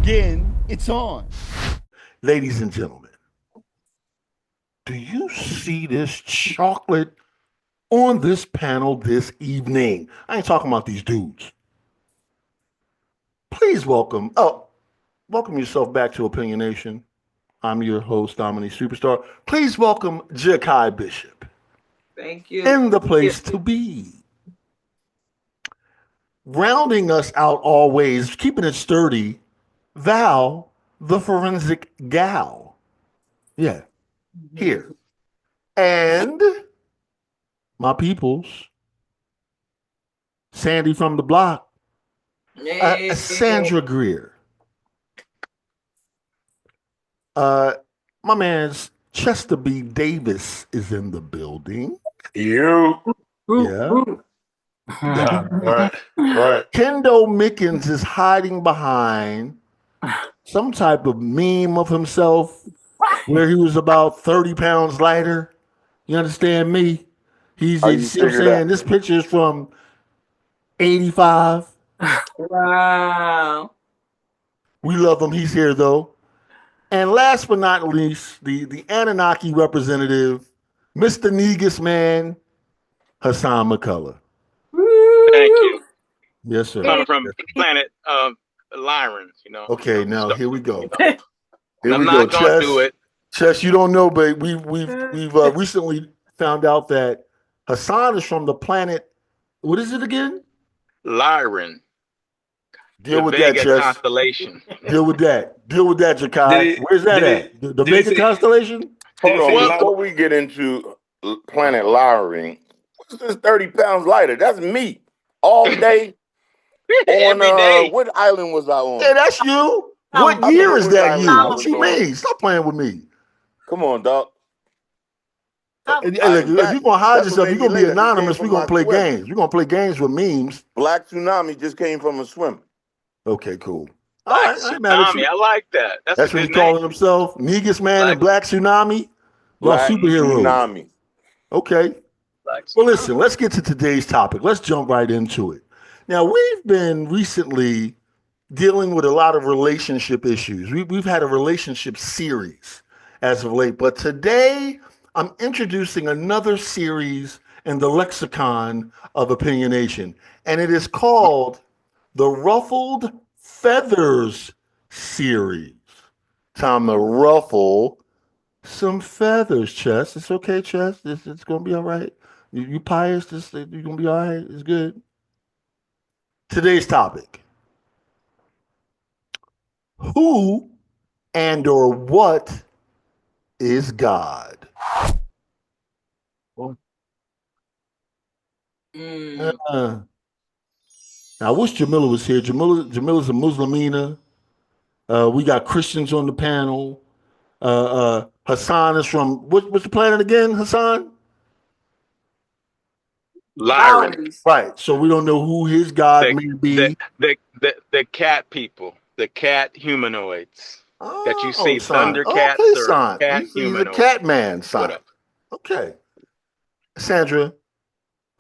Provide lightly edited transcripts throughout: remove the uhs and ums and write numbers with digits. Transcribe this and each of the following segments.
again, it's on. Ladies and gentlemen, do you see this chocolate on this panel this evening? I ain't talking about these dudes. Please welcome yourself back to Opinion Nation. I'm your host, Dominique Superstar. Please welcome Jakai Bishop. Thank you. In the place to be. Rounding us out always, keeping it sturdy, Val, the forensic gal. Yeah, here. And my peoples, Sandy from the block, Sandra Greer. My man's Chester B. Davis is in the building. You. Yeah. Right. Kendo Mickens is hiding behind some type of meme of himself where he was about 30 pounds lighter. You understand me? He's saying this picture is from 85. Wow. We love him. He's here though. And last but not least, the Anunnaki representative, Mr. Negus man, Hassan McCullough. Thank you. Yes, sir. Coming from planet Lyran, you know. Okay, now here we go. I'm not gonna do it. Chess, you don't know, but we've recently found out that Hassan is from the planet. What is it again? Lyran. Deal with Vega that, Chess. Constellation. Deal with that, Jakai. Where's that at? The Vega constellation? Hold on, before we get into planet Lyran, what's this 30 pounds lighter? That's me all day. Every day. What island was I on? Hey, that's you. What year is that you? What you mean? Stop playing with me. Come on, dog. Look, if you're gonna hide yourself, you're gonna be anonymous. We're gonna play games. We're gonna play games with memes. Black Tsunami just came from a swim. Okay, cool. Black Tsunami, I like that. That's what he's calling himself. Negus man and Black Tsunami. Black superheroes. Tsunami. Okay. Well, listen, let's get to today's topic. Let's jump right into it. Now, we've been recently dealing with a lot of relationship issues. We've had a relationship series as of late, but today I'm introducing another series in the lexicon of Opinionation, and it is called the Ruffled Feathers series. Time to ruffle some feathers, Chess. It's okay, Chess. It's gonna be all right. You pious? You're gonna be all right. It's good. Today's topic: who and or what is God? Now, I wish Jamila was here. Jamila's a Muslimina. We got Christians on the panel. Hassan is from what's the planet again, Hassan? Lyran. Right. So we don't know who his God may be. The cat people, the cat humanoids that you see, Thundercats or cat humanoids. He's a cat man, son. Okay. Sandra,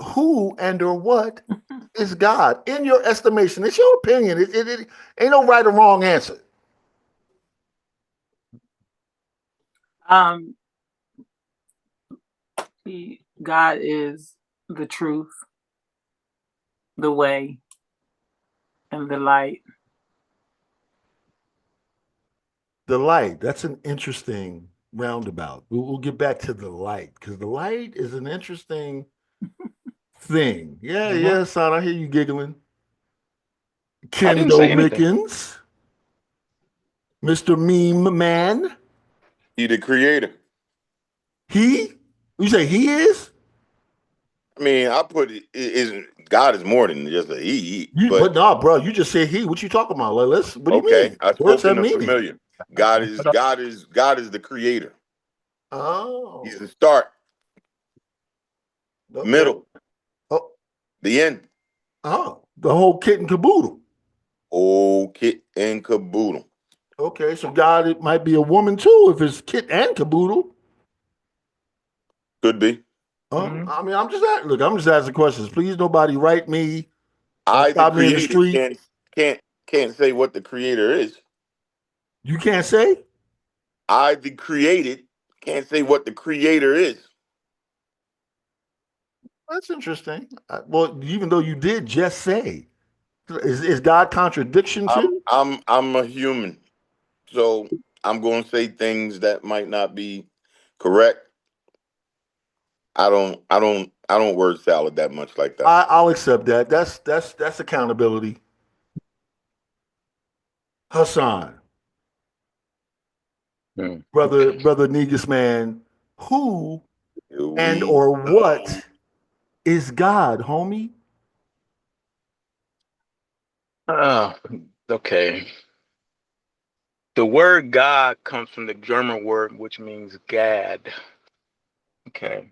who and or what is God in your estimation? It's your opinion. It ain't no right or wrong answer. God is the truth, the way, and the light. The light. That's an interesting roundabout. We'll get back to the light because the light is an interesting thing. Yeah, son. I hear you giggling. Kendo Mickens, Mr. Meme Man. He the creator. He? You say he is? I mean, I put it. God is more than just a he. But no, bro. You just said he. What you talking about? Like, what do you mean? I spoke in the familiar. God is the creator. Oh, he's the start, middle, the end. Oh, the whole kit and caboodle. Whole kit and caboodle. Okay, so God, it might be a woman too if it's kit and caboodle. Could be. I mean, I'm just asking questions. Please, nobody write me. The creator can't say what the creator is. You can't say? I, the created, can't say what the creator is. That's interesting. Well, even though you did just say, is God contradiction too? I'm a human, so I'm going to say things that might not be correct. I don't word salad that much like that. I'll accept that. That's accountability. Hassan, brother Negus man, who and or what is God, homie? Okay. The word God comes from the German word which means Gad. Okay.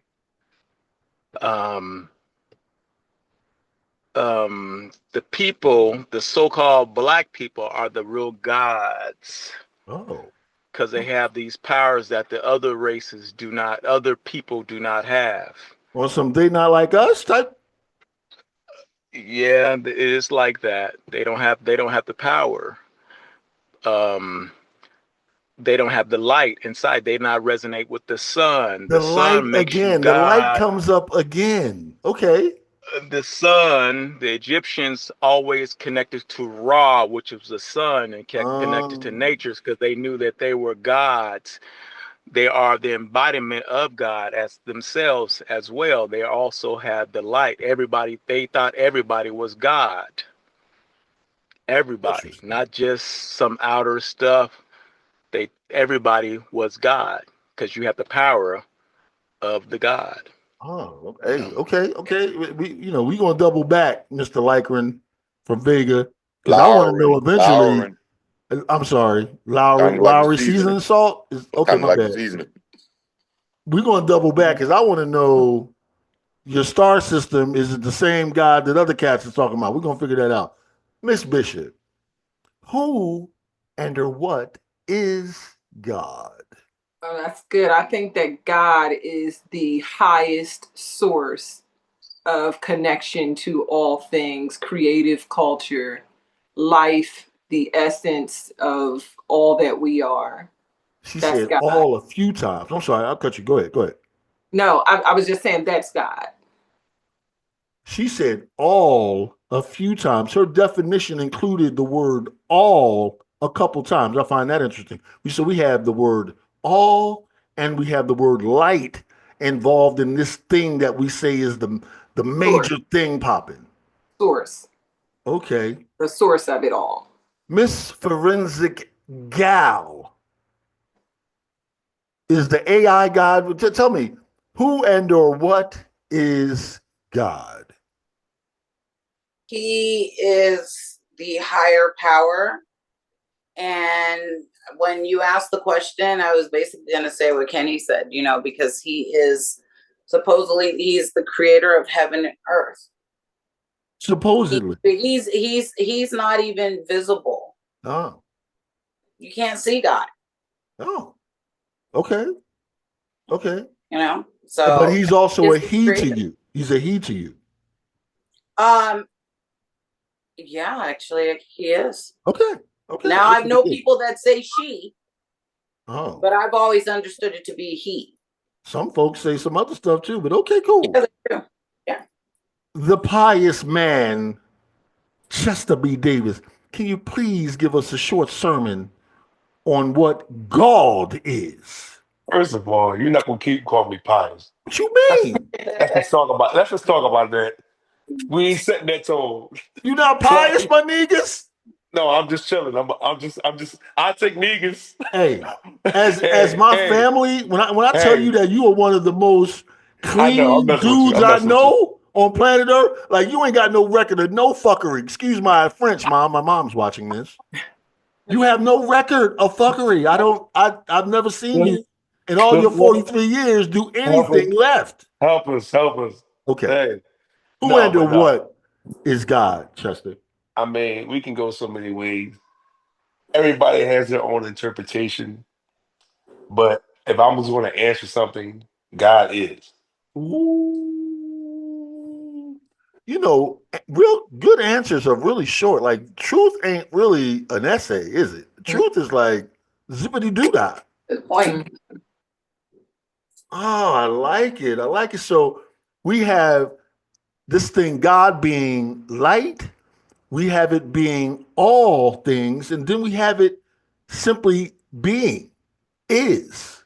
The people, the so-called black people, are the real gods. Oh. Because they have these powers that the other races do not, other people do not have. Or they not like us type. Yeah, it is like that. They don't have the power. They don't have the light inside. They not resonate with the sun. The sun light makes again. You God. The light comes up again. Okay. The sun, the Egyptians always connected to Ra, which was the sun, and kept connected to nature because they knew that they were gods. They are the embodiment of God as themselves as well. They also had the light. They thought everybody was God. Everybody, not just some outer stuff. Everybody was God because you have the power of the God. Oh, okay. We gonna double back, Mr. Likren from Vega, because I want to know eventually. I'm sorry, Lowry seasoning salt is okay. My bad. We're gonna double back because I want to know your star system. Is it the same God that other cats are talking about? We're gonna figure that out. Miss Bishop, who and or what is God? Oh, that's good. I think that God is the highest source of connection to all things, creative culture, life, the essence of all that we are. She said God. All a few times. I'm sorry, I'll cut you. Go ahead. No, I was just saying that's God. She said all a few times. Her definition included the word all a couple times. I find that interesting. So we have the word all and we have the word light involved in this thing that we say is the major thing popping. Source. Okay. The source of it all. Miss Forensic Gal is the AI God. Tell me, who and or what is God? He is the higher power. And when you asked the question, I was basically going to say what Kenny said, because he's the creator of heaven and earth. Supposedly. He's not even visible. Oh. You can't see God. Oh. Okay. So. But he's also a he to you. He's a he to you. Yeah, actually, he is. Okay. Now I know people that say she. Oh. But I've always understood it to be he. Some folks say some other stuff too, but okay, cool. Yeah, that's true. Yeah. The pious man, Chester B. Davis, can you please give us a short sermon on what God is? First of all, you're not gonna keep calling me pious. What you mean? Let's just talk about that. We ain't setting that tone. You not pious, my niggas? No, I'm just chilling. I take niggas. Hey, as my family, when I tell you that you are one of the most clean dudes I know on planet Earth, like you ain't got no record of no fuckery. Excuse my French, mom. My mom's watching this. You have no record of fuckery. I've never seen you in all your 43 years do anything left. Help us. Okay. Hey. Who and what is God, Chester? I mean, we can go so many ways. Everybody has their own interpretation. But if I was going to answer something, God is. Ooh. Real good answers are really short. Like truth ain't really an essay, is it? Truth is like Zippity doo dah. Good point. Oh, I like it. I like it. So we have this thing, God being light, we have it being all things, and then we have it simply being, is.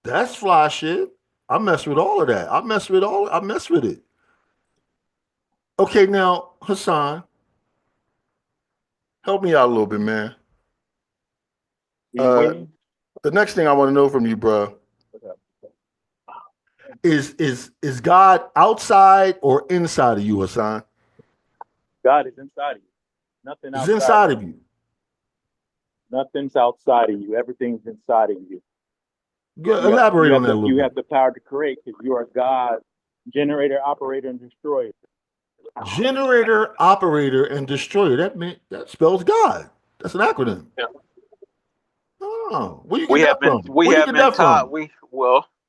That's fly shit. I mess with all of that. I mess with it. Okay, now, Hassan, help me out a little bit, man. The next thing I want to know from you, bro, is God outside or inside of you, Hassan? God is inside of you. Nothing It's outside. inside of you. Nothing's outside of you. Everything's inside of you. Elaborate on that a little You bit. have the power to create because you are God, generator, operator, and destroyer. Generator, operator, and destroyer. That spells God. That's an acronym. Yeah. Oh, where you get that from? We have been taught.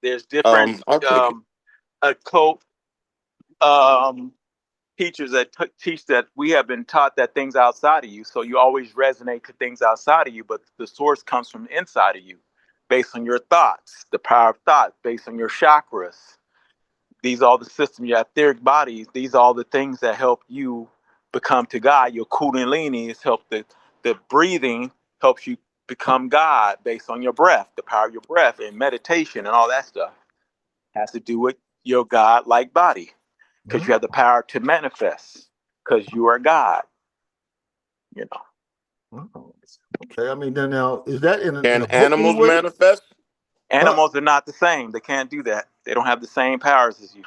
There's different occult teachers that teach that we have been taught that things outside of you. So you always resonate to things outside of you, but the source comes from inside of you, based on your thoughts, the power of thought, based on your chakras. These are all the systems, your etheric bodies. These are all the things that help you become to God. Your kundalini is the breathing helps you become God based on your breath, the power of your breath, and meditation and all that stuff has to do with your God-like body, because you have the power to manifest, because you are God. You know. Okay, I mean, then now is that in Can animals manifest? Animals are not the same. They can't do that. They don't have the same powers as you.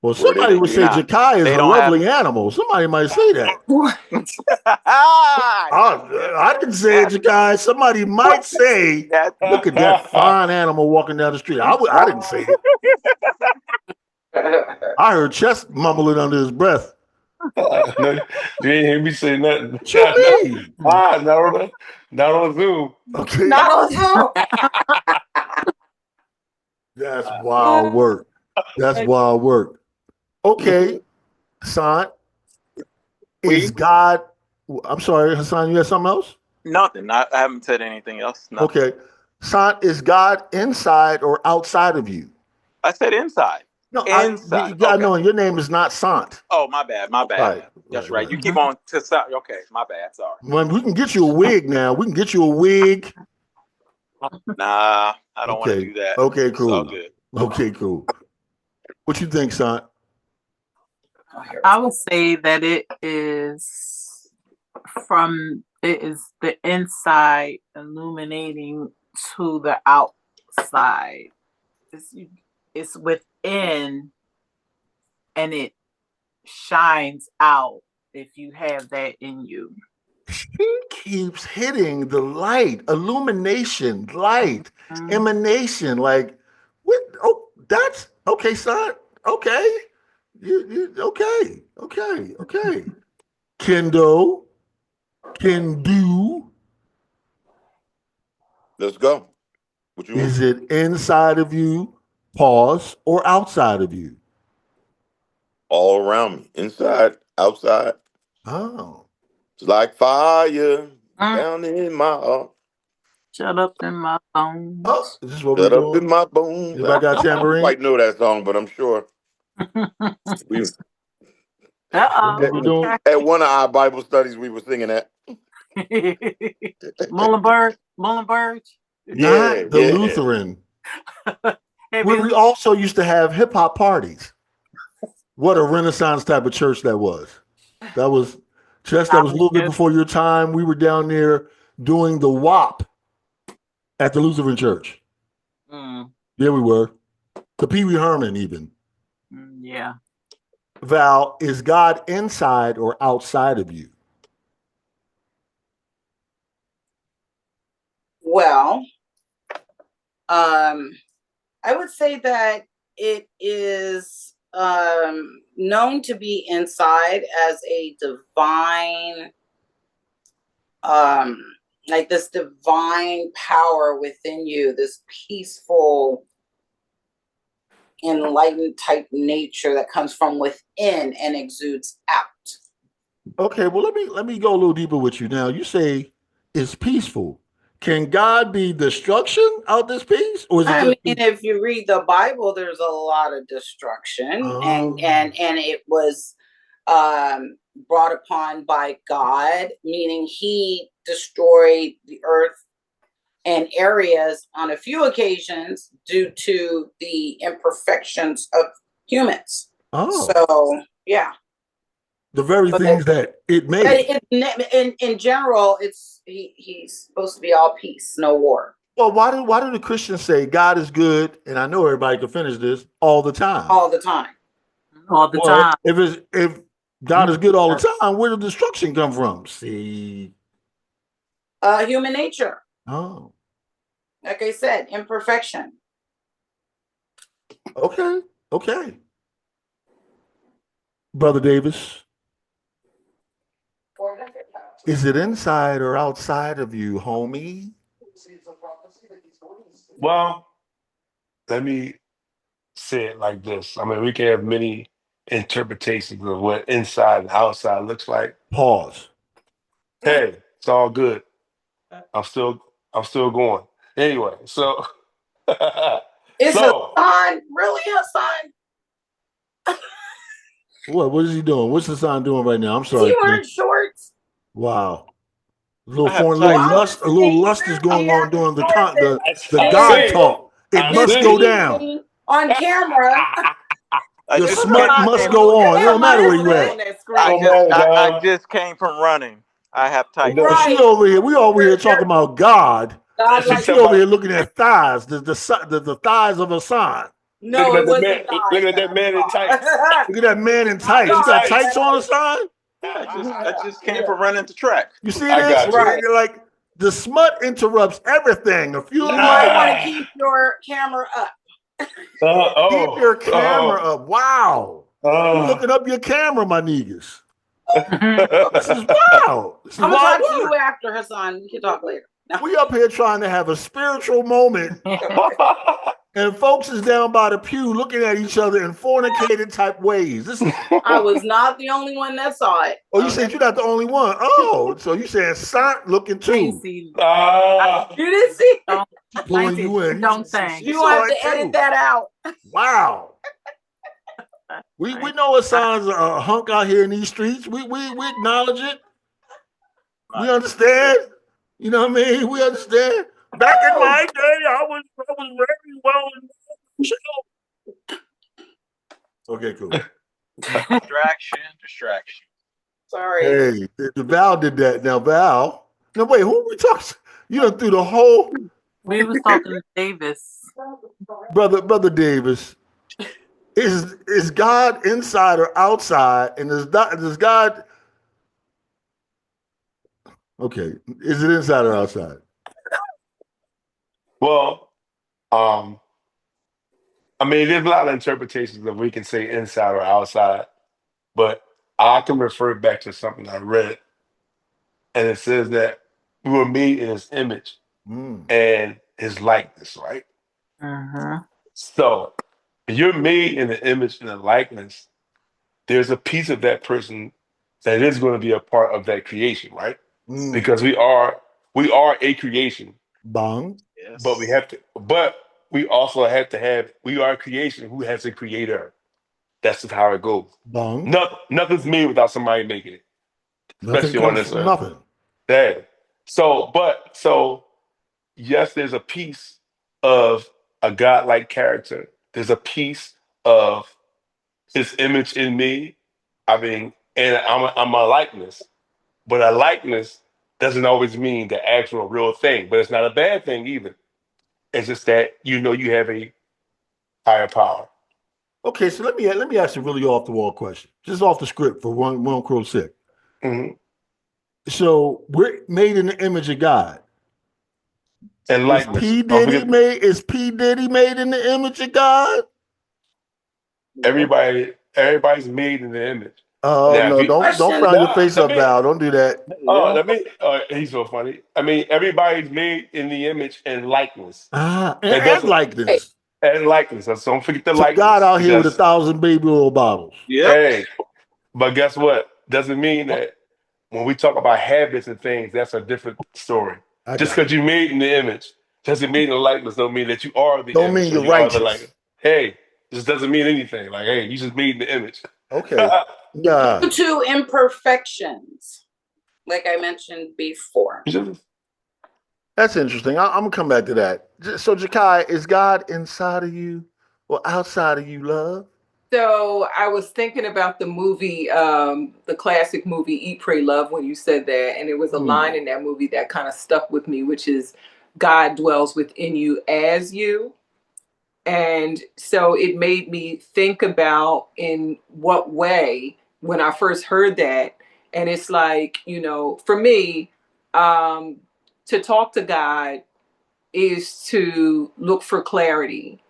Well, somebody would say Jakai is a lovely animal. Somebody might say that. I didn't say it, Jakai. Somebody might say, look at that fine animal walking down the street. I didn't say it. I heard Chess mumbling under his breath. No, you ain't hear me say nothing. What you mean? Not on Zoom. Okay. Not on Zoom. That's wild work. That's wild work. Okay, Hassan. Is God? I'm sorry, Hassan. You had something else? Nothing. I haven't said anything else. Nothing. Okay, Hassan. Is God inside or outside of you? I said inside. No, inside. I know your name is not Sant. Oh, my bad. Right, That's right. You keep on to Sant. Okay, my bad. Sorry. Well, we can get you a wig now. We can get you a wig. Nah, I don't want to do that. Okay, cool. It's all good. Okay, cool. What you think, Sant? I would say that it is the inside illuminating to the outside. It's within and it shines out if you have that in you. She keeps hitting the light, illumination, light, emanation. Like, what? Oh, that's okay, son. Okay. Okay. Kendo, can do. Let's go. What you Is it inside of you, pause, or outside of you? All around me. Inside, outside. Oh. It's like fire down in my heart. Shut up in my bones. Oh, is this what Shut we're up doing? in my bones. If I got tambourine? I don't quite know that song, but I'm sure. At one of our Bible studies, we were singing that. Muhlenberg. Not the Lutheran. Where we also used to have hip hop parties. What a Renaissance type of church that was. That was just a little bit before your time. We were down there doing the WAP at the Lutheran church. There we were. The Pee Wee Herman even. Yeah. Val, is God inside or outside of you? Well, I would say that it is known to be inside as a divine, like this divine power within you, this peaceful, enlightened type nature that comes from within and exudes out. Okay, well let me go a little deeper with you. Now you say it's peaceful. Can God be destruction out this peace, or is it I just mean, peace? if you read the Bible, there's a lot of destruction, and Oh. and it was brought upon by God, meaning He destroyed the earth and areas on a few occasions due to the imperfections of humans. Oh. So yeah, The very but things that it made. in general, he's supposed to be all peace, no war. Well, why do the Christians say God is good? And I know everybody can finish this all the time. All the time. All the Well, time. if God is good all the time, where did destruction come from? See, Human nature. oh, Like I said, imperfection. okay, okay, Brother Davis, is it inside or outside of you, homie? Well, let me say it like this. I mean, we can have many interpretations of what inside and outside looks like. Pause. Hey, it's all good. I'm still going. Anyway, so Is so Hassan really Hassan? What is he doing? What's the sign doing right now? I'm Is sorry. he wearing shorts? Wow. A Why little would lust is he going on during the I God see. talk. It I must see. go down. on camera? The just smut came must from- go on. It don't matter where you on at. that screen. I just came from running. I have tight. But she Right. over here. We over here talking about God. God She And like she over here looking at thighs, the thighs of Hassan. no, Looking it at the wasn't man. thighs Looking at that that man in I saw. tights. Look at that man in tights. You got tights on, Hassan? I just came from running the track. You see I this? got you. Right. You're like the smut interrupts everything. If you You might want to keep your camera up. keep your camera up. Wow. You're looking up your camera, my niggas. This is wild. This is I'm gonna wild talk to work. you after, Hassan. We can talk later. No. We up here trying to have a spiritual moment, and folks is down by the pew looking at each other in fornicated type ways. This is, I was not the only one that saw it. oh, you said you're not the only one. Oh, so you saying Sant looking too, You didn't see it? pulling you in. Don't think. You have to edit that out. Wow. We know Hassan's a hunk out here in these streets. We acknowledge it. We understand. You know what I mean? We understand. Back in my day, I was very well. Okay, cool. Distraction. Sorry. Hey, the Val did that. Now, Val. No, wait, who are we talking to? You done through the whole We was talking to Davis. brother Davis. Is God inside or outside? And does God okay, is it inside or outside? Well, I mean, there's a lot of interpretations of we can say inside or outside, but I can refer back to something I read, and it says that we were made in His image and His likeness, right? So, if you're made in the image and the likeness, there's a piece of that person that is going to be a part of that creation, right? Because we are a creation. Bong. Yes. But we also have to have, we are a creation who has a creator. That's just how it goes. Bong. Nothing's made without somebody making it. Especially on this earth. Nothing. Yeah. So yes, there's a piece of a godlike character. There's a piece of His image in me. I mean, and I'm a likeness. But a likeness doesn't always mean the actual real thing. But it's not a bad thing either. It's just that you have a higher power. Okay, so let me ask you a really off the wall question, just off the script for one crow sick. So we're made in the image of God. And likeness. Is P. Diddy made in the image of God? Everybody's made in the image. Oh Now, no! Don't frown your face up, Val. Don't do that. He's so funny. I mean, everybody's made in the image and likeness. And likeness. And likeness. So don't forget the likeness. God out here with 1,000 baby oil bottles. Yeah. Hey, but guess what? doesn't mean that when we talk about habits and things, that's a different story. Just because you made in the image doesn't mean the likeness. Don't mean that you are the Don't image mean or you're you are the righteous. likeness. Hey, just doesn't mean anything. Like, hey, you just made in the image. Okay. Yeah. Due to imperfections, like I mentioned before. That's interesting. I'm gonna come back to that. So, Jakai, is God inside of you or outside of you, love? So I was thinking about the movie, the classic movie Eat, Pray, Love, when you said that. And it was a line in that movie that kind of stuck with me, which is God dwells within you as you. And so it made me think about in what way when I first heard that. And it's like, for me, to talk to God is to look for clarity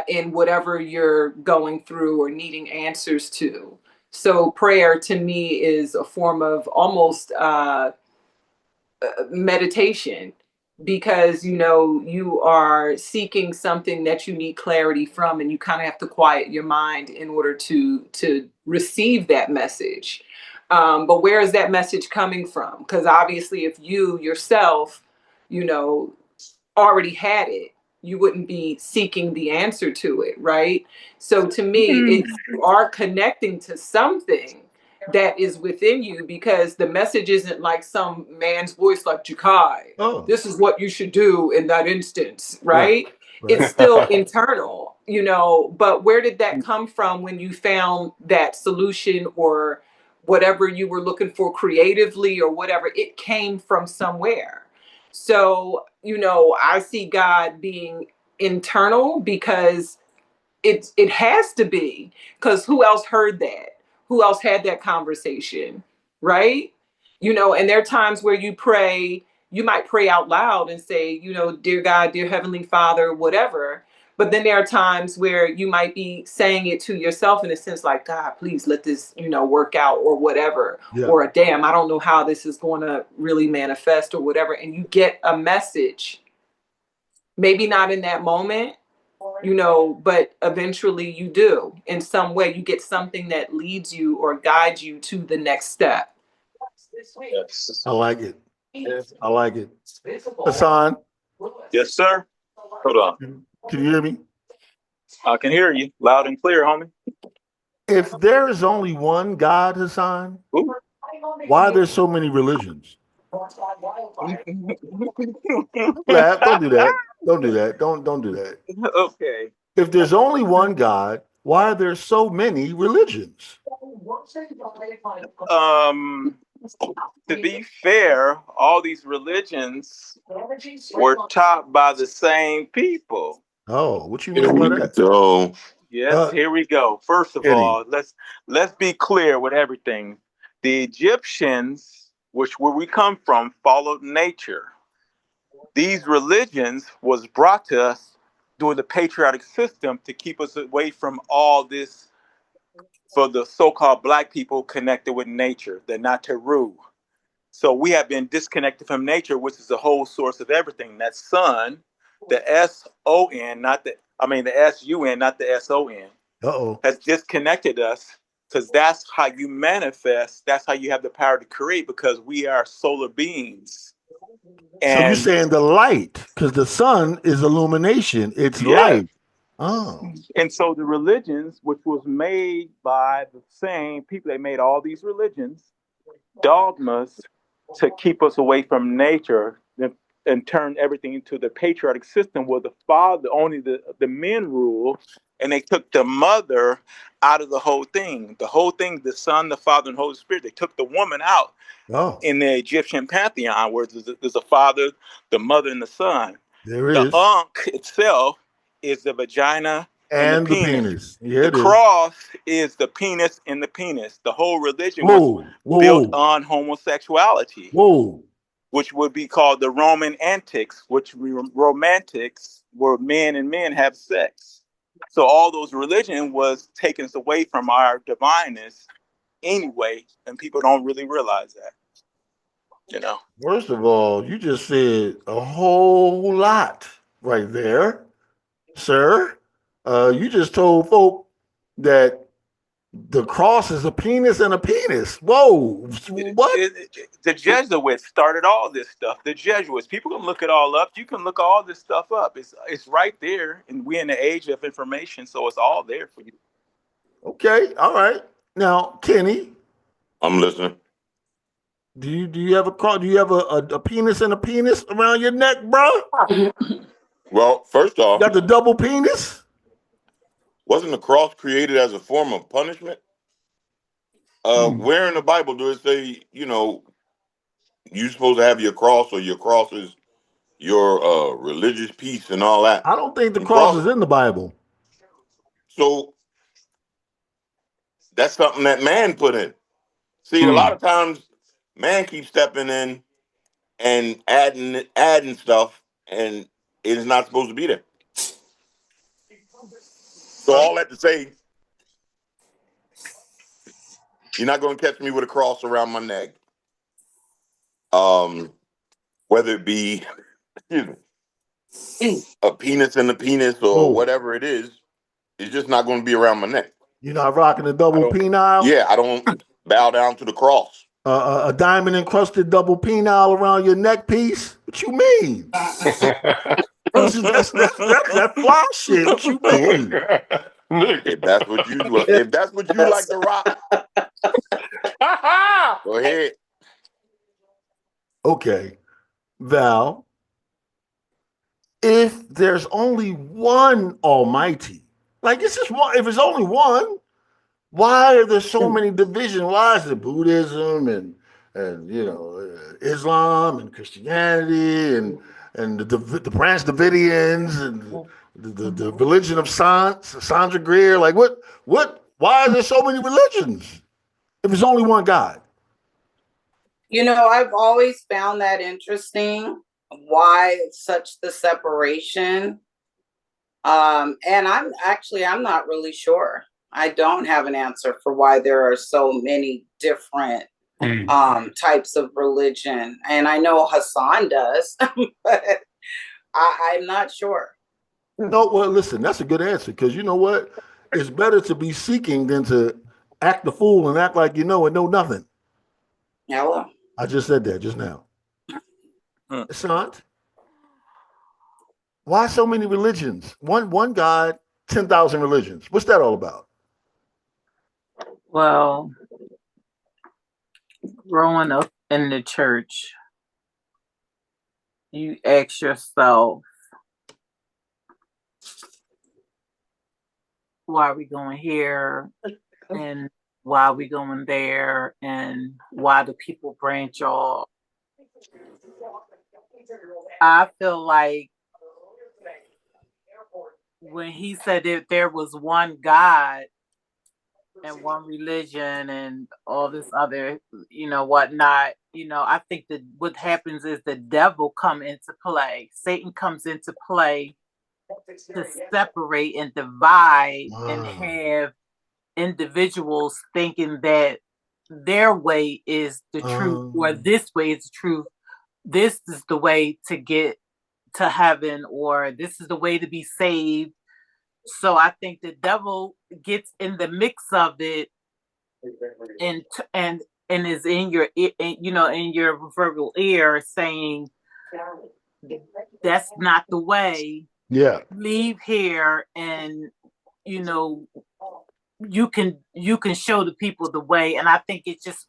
in whatever you're going through or needing answers to. So prayer to me is a form of almost meditation, because you are seeking something that you need clarity from, and you kind of have to quiet your mind in order to receive that message. But where is that message coming from? Because obviously if you yourself already had it, you wouldn't be seeking the answer to it, right? So to me, it's you are connecting to something that is within you, because the message isn't like some man's voice like Jakai. This is what you should do in that instance, right? It's still internal, but where did that come from when you found that solution or whatever you were looking for creatively or whatever? It came from somewhere. So, I see God being internal, because it has to be, because who else heard that? Who else had that conversation? Right? And there are times where you might pray out loud and say, dear God, dear Heavenly Father, whatever. But then there are times where you might be saying it to yourself in a sense like, God, please let this, work out or whatever. Yeah. Or damn, I don't know how this is going to really manifest or whatever. And you get a message, maybe not in that moment, but eventually you do. In some way, you get something that leads you or guides you to the next step. Yes. I like it. I like it. Hassan, Yes, sir. Hold on. can you hear me? I can hear you loud and clear, homie. If there is only one God, Hassan, why are there so many religions? Laugh. Don't do that. Don't do that. Don't do that. Okay. If there's only one God, why are there so many religions? To be fair, all these religions were taught by the same people. Oh, what you mean by that? So yes, here we go. First of all, let's be clear with everything. The Egyptians, where we come from, followed nature. These religions was brought to us during the patriotic system to keep us away from all this, for the so-called black people connected with nature, the Nataru. So we have been disconnected from nature, which is the whole source of everything. That sun, the S-O-N, the S-U-N, not the S-O-N, has disconnected us, because that's how you manifest. That's how you have the power to create, because we are solar beings. So you're saying the light, because the sun is illumination. It's light. Oh. And so the religions, which was made by the same people, they made all these religions, dogmas, to keep us away from nature and turn everything into the patriotic system where the father, only the men rule, and they took the mother out of the whole thing. The whole thing, the Son, the Father, and Holy Spirit, they took the woman out in the Egyptian pantheon, where there's a father, the mother, and the son. The Ankh itself is the vagina and the penis. Yeah, the cross is the penis and the penis. The whole religion was built on homosexuality, which would be called the Roman antics, which romantics were men and men have sex. So all those religion was taking us away from our divineness anyway, and people don't really realize that. First of all, you just said a whole lot right there, sir. You just told folk that the cross is a penis and a penis. Whoa, what? The Jesuits started all this stuff. The Jesuits. People can look it all up. You can look all this stuff up. It's right there, and we're in the age of information, so it's all there for you. Okay, all right. Now, Kenny, I'm listening. Do you have a cross? Do you have a penis and a penis around your neck, bro? Well, first off, you got the double penis. Wasn't the cross created as a form of punishment? Where in the Bible do it say, you're supposed to have your cross, or your cross is your religious peace and all that? I don't think the cross is in the Bible. So that's something that man put in. See, a lot of times man keeps stepping in and adding stuff, and it is not supposed to be there. So all that to say, you're not going to catch me with a cross around my neck. Whether it be a penis and a penis or whatever it is, it's just not going to be around my neck. You're not rocking a double penile? Yeah, I don't bow down to the cross. A diamond encrusted double penile around your neck piece? What you mean? that's that fly shit. What you mean? If that's what you like to rock, go ahead. Okay, Val. If there's only one Almighty, like it's just one. If it's only one, why are there so many divisions? Why is it Buddhism and Islam and Christianity and the Branch Davidians and the religion of Sandra Greer? Like what? Why are there so many religions if it's only one God? I've always found that interesting. Why such the separation? And I'm not really sure. I don't have an answer for why there are so many different types of religion. And I know Hassan does, but I'm not sure. No, well, listen, that's a good answer, because you know what? It's better to be seeking than to act the fool and act like you know and know nothing. Hello. I just said that just now. Hassan, why so many religions? One God, 10,000 religions. What's that all about? Well, growing up in the church, you ask yourself, why are we going here? And why are we going there? And why do people branch off? I feel like when he said that there was one God and one religion and all this other, whatnot, I think that what happens is the devil come into play. Satan comes into play to separate and divide and have individuals thinking that their way is the truth, or this way is the truth. This is the way to get to heaven, or this is the way to be saved. So I think the devil gets in the mix of it and is in your, in your proverbial ear saying, that's not the way. Yeah. Leave here and, you can show the people the way. And I think it's just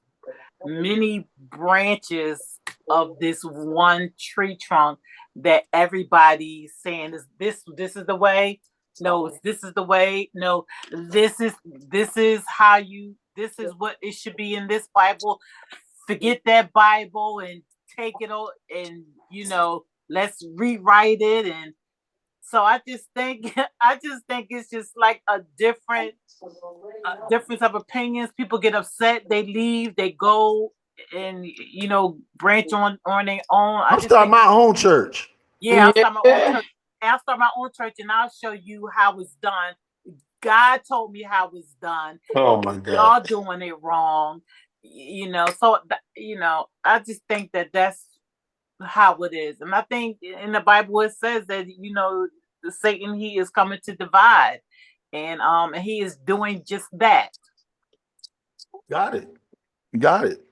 many branches of this one tree trunk that everybody's saying is this is the way. No, this is the way. No, this is how this is what it should be in this Bible. Forget that Bible and take it all and let's rewrite it. And so I just think it's just like a difference of opinions. People get upset, they leave, they go and branch on their own. I'll start my own church. Yeah, I'll start my own church. I'll start my own church and I'll show you how it's done. God told me how it's done. Oh my God. Y'all doing it wrong. So I just think that that's how it is. And I think in the Bible it says that, Satan, he is coming to divide. And he is doing just that. Got it. Got it.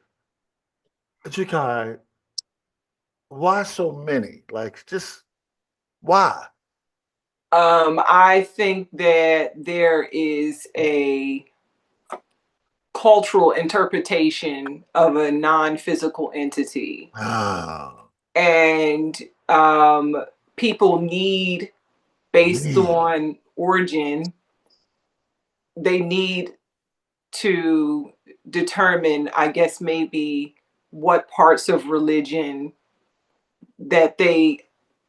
Chikai, why so many? Like, just why? I think that there is a cultural interpretation of a non-physical entity. And people need, based on origin, they need to determine, I guess, maybe what parts of religion that they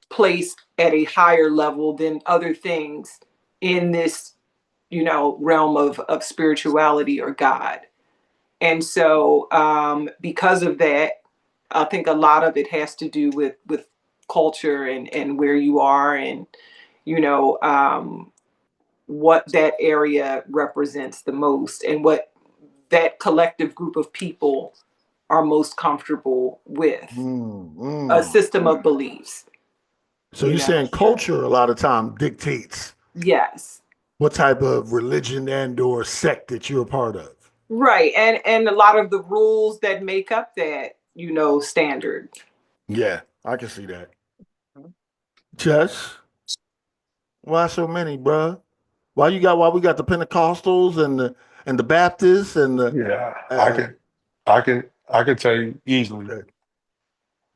place at a higher level than other things in this, realm of spirituality or God. And so because of that, I think a lot of it has to do with culture and where you are, and what that area represents the most, and what that collective group of people are most comfortable with. A system of beliefs. So you're saying culture a lot of time dictates. Yes. What type of religion and or sect that you're a part of. Right. And a lot of the rules that make up that, standard. Yeah, I can see that. Chess. Why so many, bruh? Why we got the Pentecostals and the Baptists and the I can tell you easily.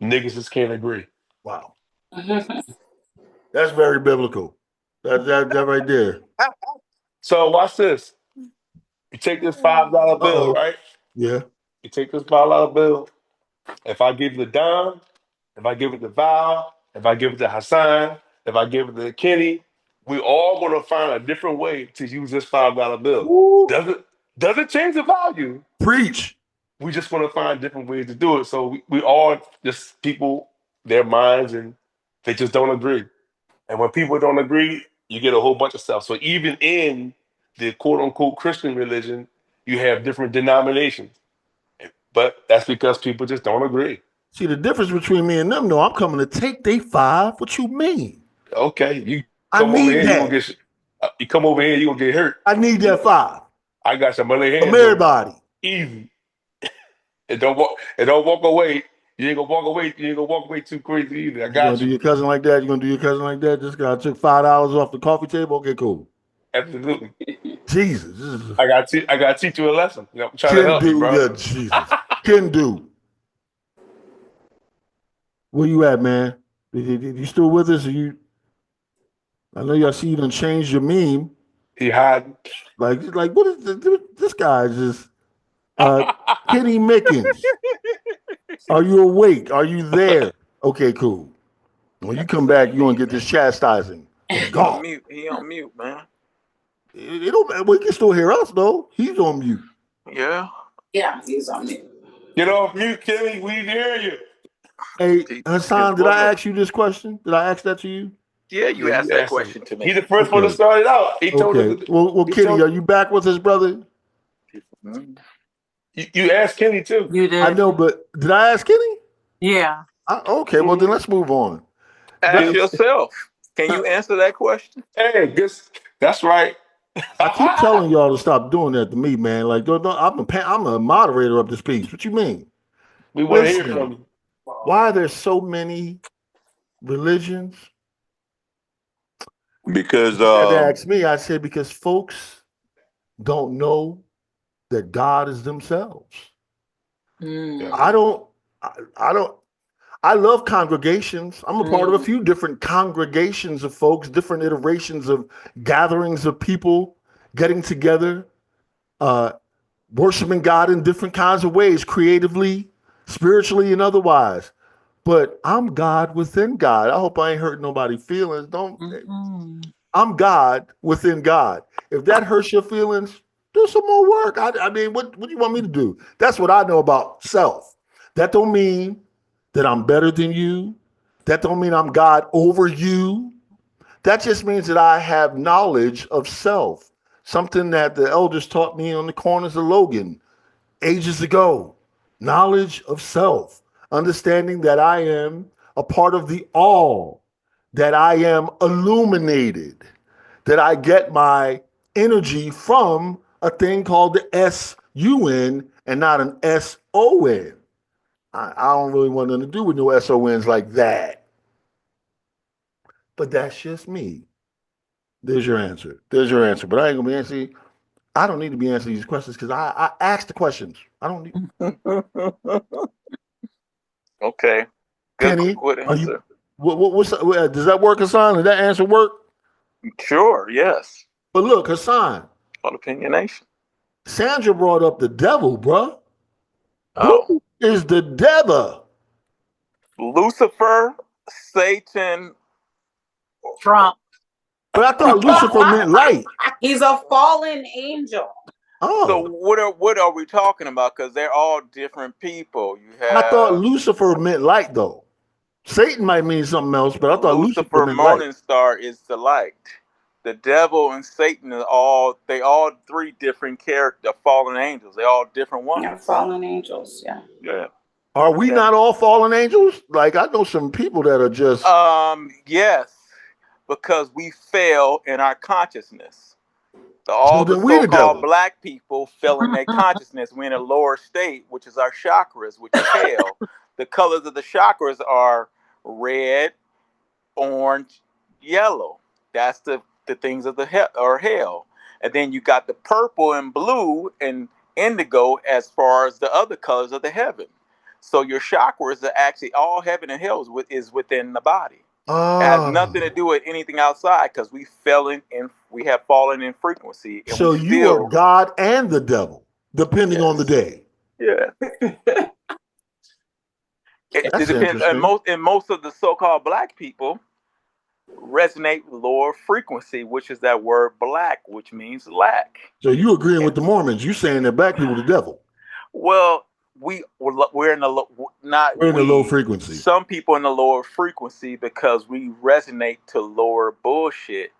Niggas just can't agree. Wow. That's very biblical. That right there. So watch this. You take this $5 bill, right? Yeah. You take this $5 bill. If I give it to Don, if I give it to Val, if I give it to Hassan, if I give it to Kenny, we all gonna find a different way to use this $5 bill. Doesn't change the value. Preach. We just want to find different ways to do it. So we all just people, their minds, and they just don't agree. And when people don't agree, you get a whole bunch of stuff. So even in the quote unquote Christian religion, you have different denominations. But that's because people just don't agree. See, the difference between me and them, though, I'm coming to take they 5. What you mean? Okay, you come over here, you come over here, you gonna get hurt. I need that 5. I got some money hands. From everybody. Easy. And don't walk away. You ain't gonna walk away. You ain't gonna walk away too crazy either. I got you. Gonna do your cousin like that? You gonna do your cousin like that? Just got took $5 off the coffee table. Okay, cool. Absolutely. Jesus. I gotta teach you a lesson. I'm trying to help you, bro. Yeah, Jesus. Can do. Where you at, man? You still with us? Or you? I know y'all see you done changed your meme. He hiding. Like what is this guy? Just Kenny Mickens. Are you awake? Are you there? Okay, cool. When you come back, you gonna get this chastising. God. He on mute, man. It don't matter. Well, he can still hear us though. He's on mute. Yeah. Yeah, he's on mute. Get off mute, Kenny. We hear you. Hey, Hassan, did I ask you this question? Did I ask that to you? Yeah, you asked that question to me. He's the first one to start it out. He told us. Well, Kenny, are you back with us, brother? You asked Kenny too. You did. I know, but did I ask Kenny? Yeah. Okay, well then let's move on. Ask yourself. Can you answer that question? Hey, that's right. I keep telling y'all to stop doing that to me, man. Like, I'm a moderator of this piece. What you mean? We want to hear from you. Why are there so many religions? Because you had to ask me. I said because folks don't know that God is themselves. I don't. I love congregations. I'm a part of a few different congregations of folks, different iterations of gatherings of people getting together, worshiping God in different kinds of ways, creatively, spiritually, and otherwise. But I'm God within God. I hope I ain't hurting nobody's feelings. I'm God within God. If that hurts your feelings, do some more work. I mean, what do you want me to do? That's what I know about self. That don't mean that I'm better than you. That don't mean I'm God over you. That just means that I have knowledge of self, something that the elders taught me on the corners of Logan ages ago. Knowledge of self, understanding that I am a part of the all, that I am illuminated, that I get my energy from a thing called the S UN and not an SON. I don't really want nothing to do with no SONs like that. But that's just me. There's your answer. But I ain't gonna be answering. I don't need to be answering these questions because I asked the questions. I don't need. Okay. Kenny, are you? What's does that work, Hassan? Does that answer work? Sure. Yes. But look, Hassan. On Opinionation. Sandra brought up the devil, bruh. Oh. Who is the devil? Lucifer, Satan, Trump. But I thought Lucifer meant light. He's a fallen angel. Oh. So what are we talking about? Because they're all different people. I thought Lucifer meant light, though. Satan might mean something else, but I thought Lucifer meant light. Morning star is the light. The devil and Satan are all three different characters, fallen angels. They're all different ones. Yeah, fallen angels. Yeah. Yeah. Are we not all fallen angels? Like, I know some people that are just. Yes, because we fail in our consciousness. All the so-called black people fell in their consciousness. We're in a lower state, which is our chakras, which is hell. The colors of the chakras are red, orange, yellow. That's the things of the hell. And then you got the purple and blue and indigo as far as the other colors of the heaven. So your chakras are actually all heaven and hell is within the body. It has nothing to do with anything outside because we have fallen in frequency. And so you are God and the devil, depending on the day. Yeah. It depends. And most of the so-called black people resonate with lower frequency, which is that word black, which means lack. So you agreeing with the Mormons? You saying that black people are the devil? Well, we're in the low frequency. Some people in the lower frequency because we resonate to lower bullshit.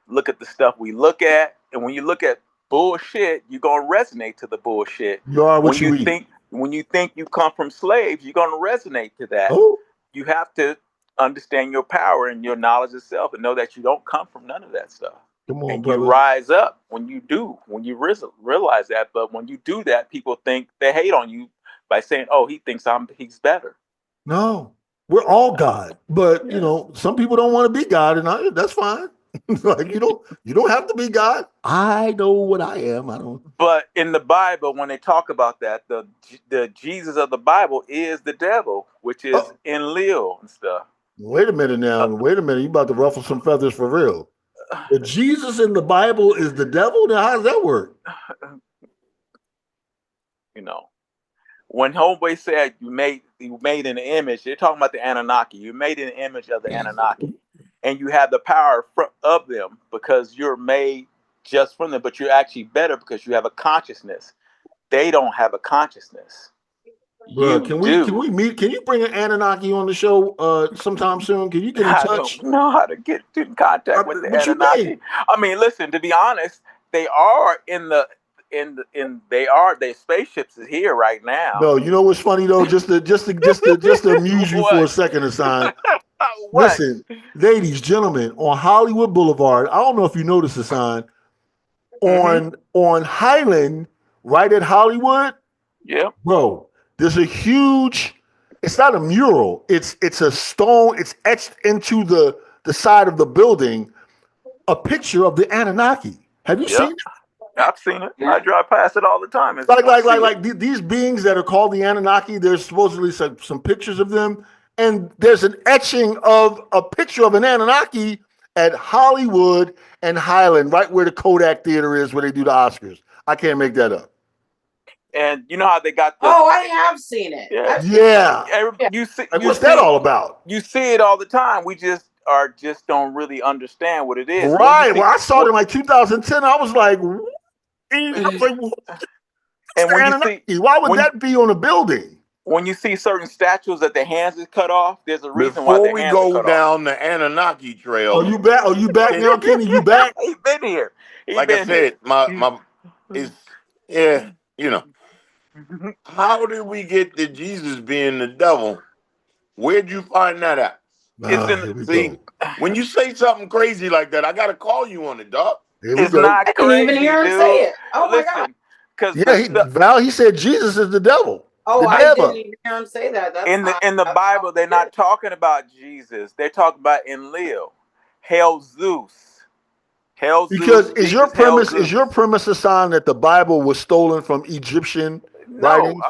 Look at the stuff we look at, and when you look at bullshit, you're gonna resonate to the bullshit. You are what you eat. When you think you come from slaves, you're gonna resonate to that. Oh. You have to understand your power and your knowledge of self, and know that you don't come from none of that stuff. Come on, and brother. You rise up when you realize that. But when you do that, people think they hate on you by saying, "Oh, he thinks he's better." No, we're all God, but you know, some people don't want to be God, and that's fine. Like you don't have to be God. I know what I am. I don't. But in the Bible, when they talk about that, the Jesus of the Bible is the devil, which is Enlil and stuff. Wait a minute now. Wait a minute. You about to ruffle some feathers for real? The Jesus in the Bible is the devil? Now, how does that work? You know, when homeboy said you made in the image, they're talking about the Anunnaki. You made in the image of the Anunnaki, and you have the power of them because you're made just from them. But you're actually better because you have a consciousness. They don't have a consciousness. Bro, can we meet? Can you bring an Anunnaki on the show sometime soon? Can you get in touch? I don't know how to get in contact with the Anunnaki. I mean, listen. To be honest, they are their spaceships is here right now. No, you know what's funny though? Just to amuse you for a second, Hassan. Listen, ladies, gentlemen, on Hollywood Boulevard. I don't know if you noticed, Hassan. On Highland, right at Hollywood. Yeah, bro. There's a huge, it's not a mural, it's a stone, it's etched into the side of the building, a picture of the Anunnaki. Have you seen it? I've seen it. I drive past it all the time. Like these beings that are called the Anunnaki, there's supposedly some pictures of them, and there's an etching of a picture of an Anunnaki at Hollywood and Highland, right where the Kodak Theater is, where they do the Oscars. I can't make that up. And you know how they got the... Oh, I have seen it. Yeah. You see, what's that all about? You see it all the time. We just don't really understand what it is. Right. Well, I saw it in like 2010. I was like, why would that be on a building? When you see certain statues that their hands is cut off, there's a reason why their hands are cut off. Before we go down the Anunnaki trail. Oh, you back? You back now, Kenny? You back? He's been here. Like I said, you know. How did we get to Jesus being the devil? Where'd you find that at? When you say something crazy like that, I gotta call you on it, dog. It's not crazy, I didn't even hear him say it. Oh Listen, my God. because Val, he said Jesus is the devil. Oh, the I devil. didn't even hear him say that. That's in the Bible, they're not talking about Jesus. They're talking about Enlil, Hail Zeus. Hail Zeus. Because is your premise Zeus. a sign that the Bible was stolen from Egyptian writings?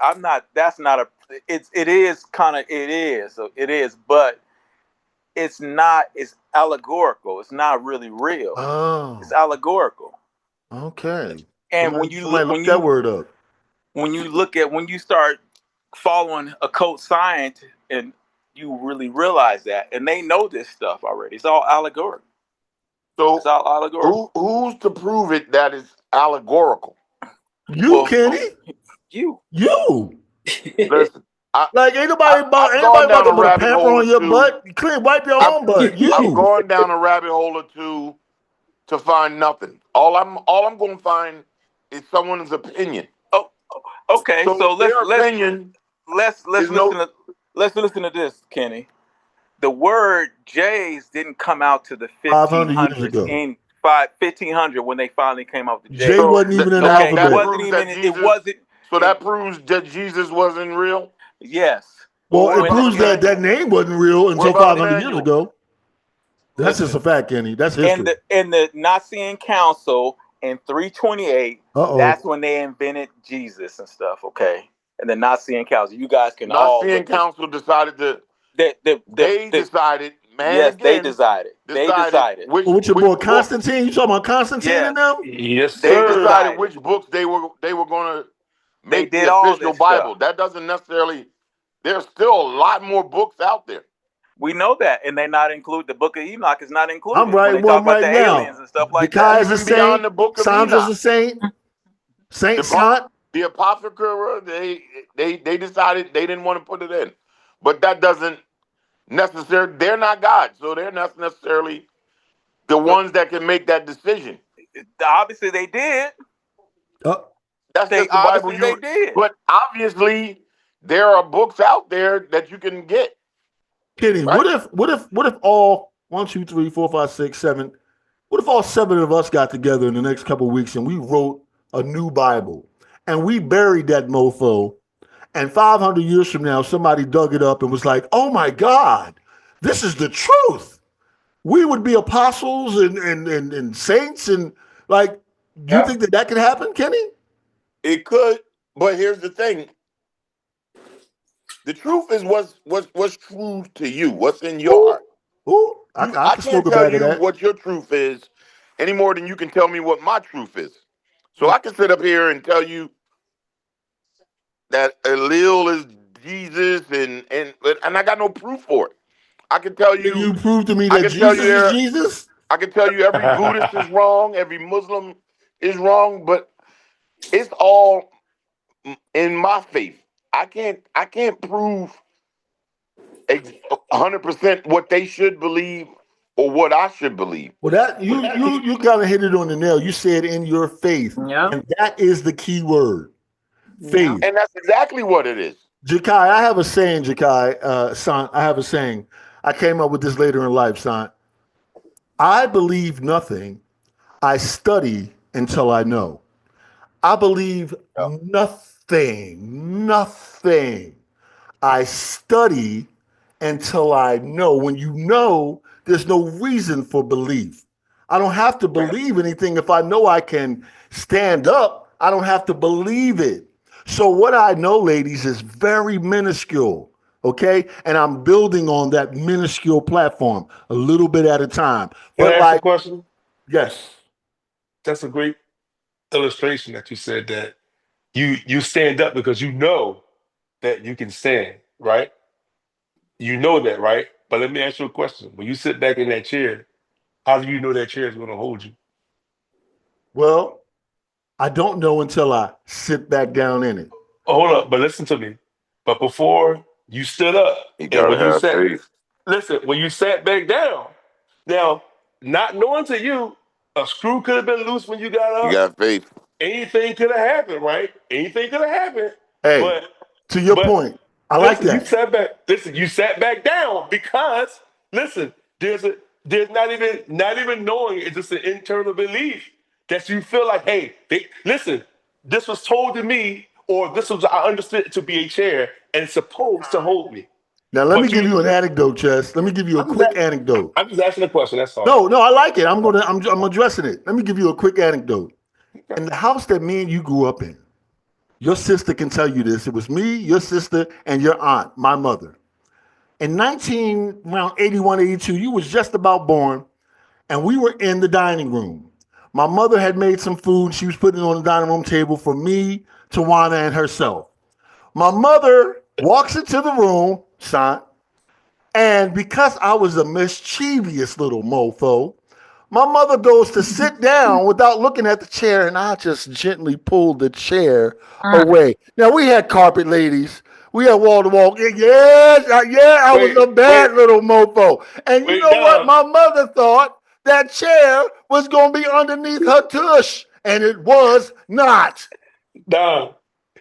I'm not. That's not a. It is kind of. It is, but it's not. It's allegorical. It's not really real. Oh, it's allegorical. Okay. And when you start following occult science, and you really realize that, and they know this stuff already. It's all allegorical. So it's all allegorical. Who's to prove it that it's allegorical? Kenny. You. Listen, ain't nobody about to put a pamper on your butt. You clean, wipe your own butt. I'm going down a rabbit hole or two to find nothing. All I'm going to find is someone's opinion. Oh, okay. So let's listen to this, Kenny. The word J's didn't come out to the 1500s in 1500 when they finally came out with the J. J wasn't even in the alphabet. It wasn't. So that proves that Jesus wasn't real? Yes. Well, it proves that name wasn't real until 500 years ago. That's just a fact, Kenny. That's history. In the Nicene Council in 328, that's when they invented Jesus and stuff, okay? And the Nicene Council. You guys can Nicene Council decided to... They decided, man. Yes, again, they decided. They decided. Which your boy Constantine? You talking about Constantine and them? Yes, they decided which books they were going to make the official Bible. Stuff. That doesn't necessarily. There's still a lot more books out there. We know that, and they not include the Book of Enoch is not included. I'm right one right now. Aliens and stuff like that. The saint. The book of Sandra's a saint. Saint Sant. The Apocrypha. They decided they didn't want to put it in, but that doesn't necessarily. They're not God, so they're not necessarily the ones that can make that decision. Obviously, they did. That's just the Bible. They did. But obviously, there are books out there that you can get. Kenny, right? What if all 1, 2, 3, 4, 5, 6, 7? What if all 7 of us got together in the next couple of weeks and we wrote a new Bible and we buried that mofo, and 500 years from now somebody dug it up and was like, "Oh my God, this is the truth." We would be apostles and saints and like. Do you think that could happen, Kenny? It could, but here's the thing. The truth is what's true to you, what's in your heart. I can't tell you what your truth is any more than you can tell me what my truth is. So I can sit up here and tell you that Enlil is Jesus and I got no proof for it. I can tell you. Can you prove to me that Jesus is Jesus? I can tell you every Buddhist is wrong, every Muslim is wrong, but it's all in my faith. I can't prove 100% what they should believe or what I should believe. Well, that you kind of hit it on the nail. You said in your faith, and that is the key word, faith, and that's exactly what it is. Jakai, I have a saying, Sant. I have a saying. I came up with this later in life, Sant. I believe nothing. I study until I know. I believe nothing. I study until I know. When you know, there's no reason for belief. I don't have to believe anything. If I know I can stand up, I don't have to believe it. So what I know, ladies, is very minuscule, okay? And I'm building on that minuscule platform a little bit at a time. Can I ask a question? Yes. That's a great illustration that you said that you stand up because you know that you can stand, right? You know that, right? But let me ask you a question. When you sit back in that chair, how do you know that chair is going to hold you? Well, I don't know until I sit back down in it. Oh, hold up, but listen to me. But before you stood up, when you sat back down, now, not knowing to you, a screw could have been loose when you got up. You got faith. Anything could have happened, right? Anything could have happened. Hey, to your point, I like that. You sat back down because there's not even knowing. It's just an internal belief that you feel like, hey, listen, this was told to me, or this was, I understood it to be a chair, and it's supposed to hold me. Now, let me give you an anecdote, Chess. Let me give you a quick anecdote. I'm just asking a question. That's all. No, I like it. I'm addressing it. Let me give you a quick anecdote. In the house that me and you grew up in, your sister can tell you this. It was me, your sister, and your aunt, my mother. In around 81, 82, you was just about born, and we were in the dining room. My mother had made some food. She was putting it on the dining room table for me, Tawana, and herself. My mother walks into the room, son, and because I was a mischievous little mofo, my mother goes to sit down without looking at the chair, and I just gently pulled the chair away. Now, we had carpet ladies. We had wall-to-wall. I was a bad little mofo. And you know what? My mother thought that chair was going to be underneath her tush, and it was not. Dom,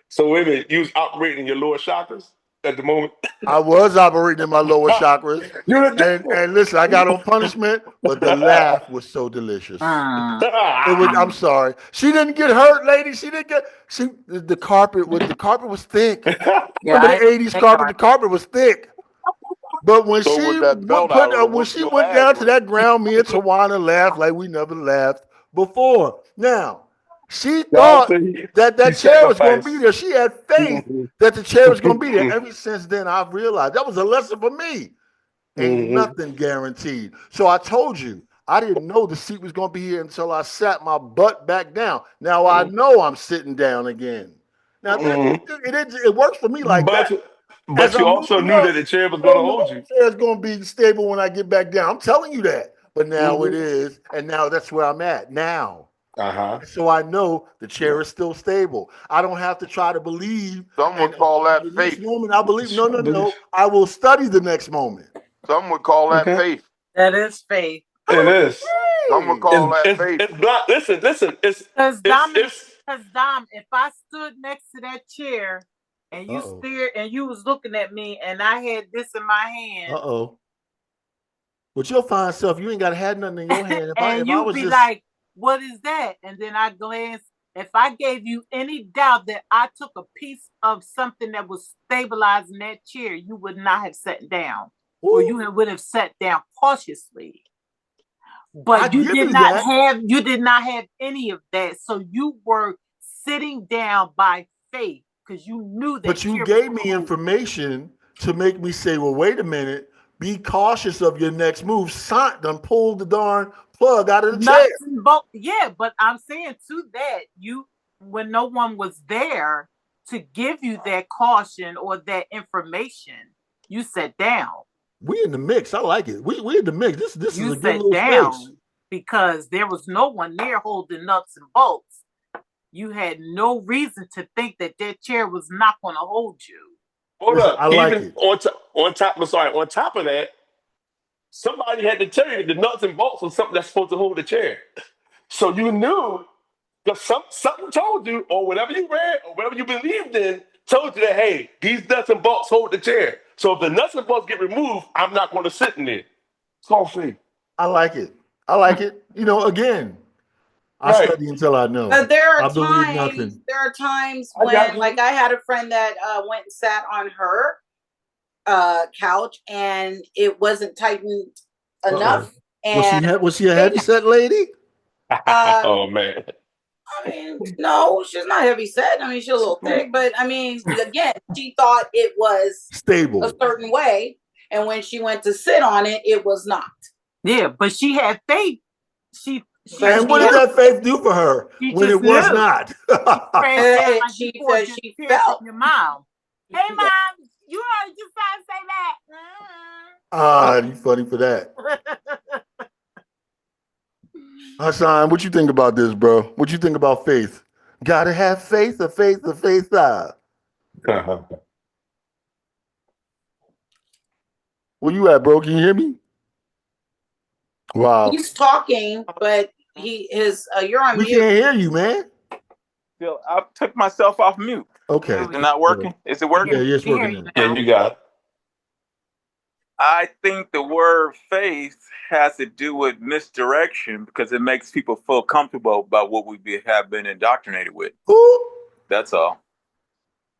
so wait a minute. You was operating your lower chakras at the moment? I was operating in my lower chakras. And listen, I got on punishment, but the laugh was so delicious. I'm sorry. She didn't get hurt, lady. She didn't get the carpet was thick. Remember the 80s carpet? The carpet was thick. But when she went down to that ground, me and Tawana laughed like we never laughed before. Now, she thought that chair was going to be there. She had faith that the chair was going to be there. Ever since then, I've realized that was a lesson for me. Ain't nothing guaranteed. So I told you, I didn't know the seat was going to be here until I sat my butt back down. Now I know I'm sitting down again. Now, it works for me like that. But you also knew that the chair was going to hold you. The chair is going to be stable when I get back down. I'm telling you that. But now it is. And now that's where I'm at now. So I know the chair is still stable. I don't have to try to believe. Some would call that faith. Moment, I believe. No. I will study the next moment. Some would call that faith. That is faith. It is. Some would call that faith. Listen. Because Dom, if I stood next to that chair and you stared and you was looking at me and I had this in my hand. But you'll find self, you ain't got to have nothing in your hand. And you'd be like, what is that? And then I glance. If I gave you any doubt that I took a piece of something that was stabilizing that chair, you would not have sat down. Ooh. Or you would have sat down cautiously. But you did not have any of that. So you were sitting down by faith because you knew that. But you gave me information to make me say, well, wait a minute. Be cautious of your next move. Sant done pulled the darn plug out of the chair. Yeah, but I'm saying to that, when no one was there to give you that caution or that information, you sat down. We in the mix. I like it. We in the mix. This is a good little space. Because there was no one there holding nuts and bolts. You had no reason to think that chair was not going to hold you. Hold up. I like it. On top of that, somebody had to tell you the nuts and bolts was something that's supposed to hold the chair. So you knew that something told you, or whatever you read, or whatever you believed in, told you that, hey, these nuts and bolts hold the chair. So if the nuts and bolts get removed, I'm not going to sit in there. It's all free. I like it. Again, I study until I know. But there are times when, like, I had a friend that went and sat on her couch and it wasn't tightened enough. And was she a heavy set lady? Oh man. I mean, no, she's not heavy set. I mean, she's a little thick, but I mean, again, she thought it was stable a certain way, and when she went to sit on it, it was not. Yeah, but she had faith. And what did that faith do for her when it was not? She felt. Your mom. Hey, Mom, you heard your son say that. You funny for that. Hassan, what you think about this, bro? What you think about faith? Gotta have faith, a faith. Where you at, bro? Can you hear me? Wow. He's talking, but you're on mute. We can't hear you, man. I took myself off mute. Okay. Is it not working? Is it working? Yeah, it's working. Yeah, you got it. I think the word faith has to do with misdirection because it makes people feel comfortable about what have been indoctrinated with. Ooh. That's all.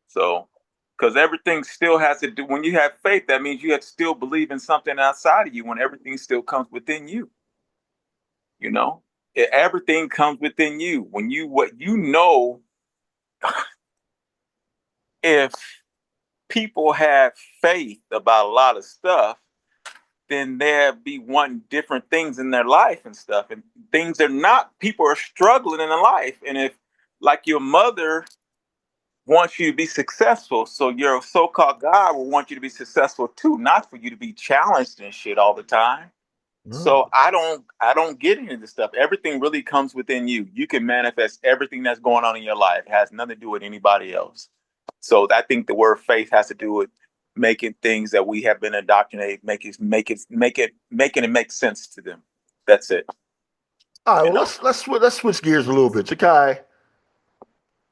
So, because everything still has to do, when you have faith, that means you have to still believe in something outside of you when everything still comes within you. You know, everything comes within you. When if people have faith about a lot of stuff, then they'll be wanting different things in their life and stuff. And things are not, people are struggling in their life. And if, like your mother wants you to be successful, so your so-called God will want you to be successful too, not for you to be challenged and shit all the time. So I don't get into this stuff. Everything really comes within you. You can manifest everything that's going on in your life. It has nothing to do with anybody else. So I think the word faith has to do with making things that we have been indoctrinated, making it make sense to them. That's it. All right, well, let's switch gears a little bit. Jakai,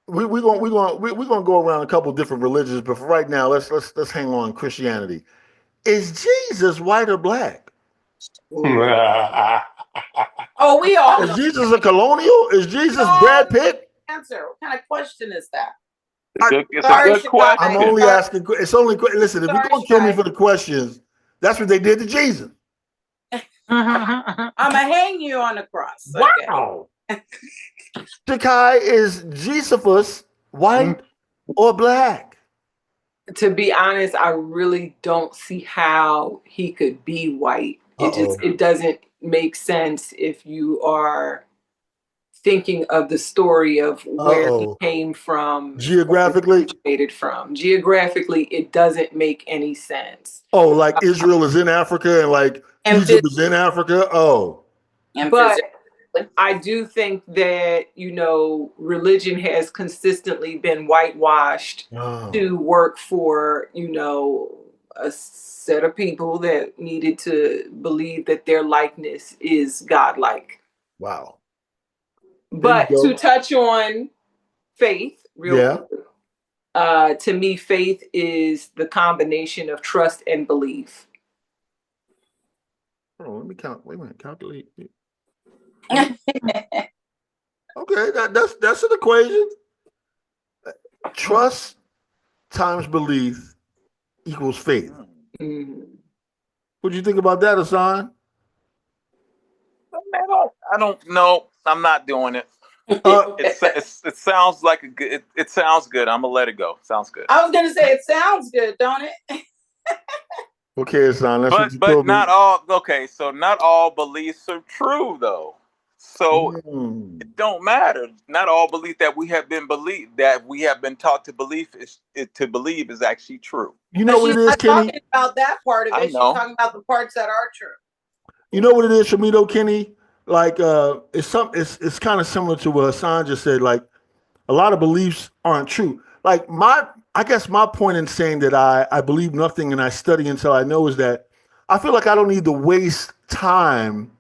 we're gonna go around a couple different religions, but for right now, let's hang on Christianity. Is Jesus white or black? Oh, we all. Is Jesus a colonial? Is Jesus Brad Pitt? Answer. What kind of question is that? It's a good question. I'm only asking. It's only. Listen, if you're gonna kill me for the questions, that's what they did to Jesus. I'm gonna hang you on the cross. Wow. Jakai, is Jesus white or black? To be honest, I really don't see how he could be white. It doesn't make sense if you are thinking of the story of where he came from, geographically. Geographically, it doesn't make any sense. Oh, like Israel is in Africa and Egypt is in Africa. Oh, but I do think that religion has consistently been whitewashed to work for a set of people that needed to believe that their likeness is godlike. Wow. But to touch on faith, quick, to me, faith is the combination of trust and belief. Oh, let me count. Wait a minute, calculate. Okay, that's an equation. Trust times belief equals faith. What do you think about that, Hassan? I don't know. I'm not doing it. It sounds like it sounds good. I'm gonna let it go. Sounds good. I was gonna say it sounds good, don't it? Okay, Hassan. That's what you but told not me. all. Okay, so not all beliefs are true, though. So it don't matter. Not all belief that we have been taught to believe is actually true. You know what it is, Kenny? Talking about that part of it. She's talking about the parts that are true. You know what it is for me though, Kenny? Like it's kind of similar to what Hassan just said. Like a lot of beliefs aren't true. Like I guess my point in saying that I believe nothing and I study until I know is that I feel like I don't need to waste time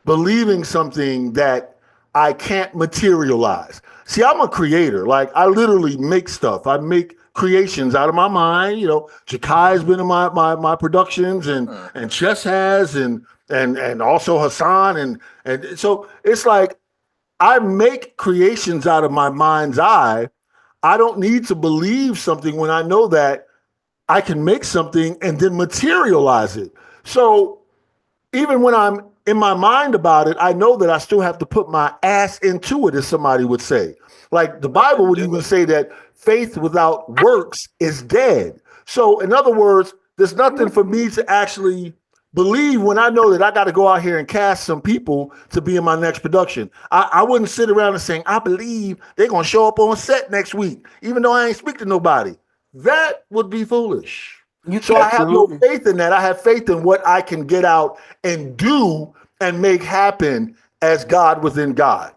believing something that I can't materialize. See, I'm a creator. Like I literally make stuff. I make creations out of my mind. Jakai's been in my productions and Chess has and also Hassan and so it's like I make creations out of my mind's eye. I don't need to believe something when I know that I can make something and then materialize it. So even when I'm in my mind about it, I know that I still have to put my ass into it, as somebody would say. Like the Bible would even say that faith without works is dead. So in other words, there's nothing for me to actually believe when I know that I got to go out here and cast some people to be in my next production. I wouldn't sit around and saying, I believe they're going to show up on set next week, even though I ain't speak to nobody. That would be foolish. So I have no faith in that. I have faith in what I can get out and do and make happen as God within God.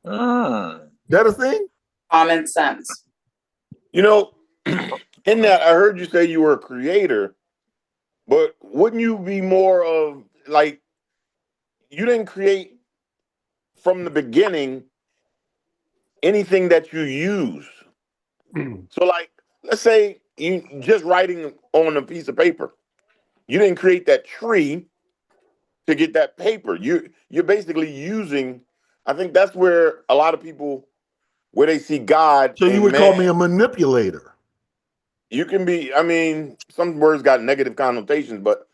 That a thing? Common sense. In that, I heard you say you were a creator, but wouldn't you be more of like, you didn't create from the beginning anything that you use. So like, let's say you just writing on a piece of paper. You didn't create that tree to get that paper. You're basically using. I think that's where a lot of people, where they see God. So you would call me a manipulator. You can be. I mean, some words got negative connotations, but.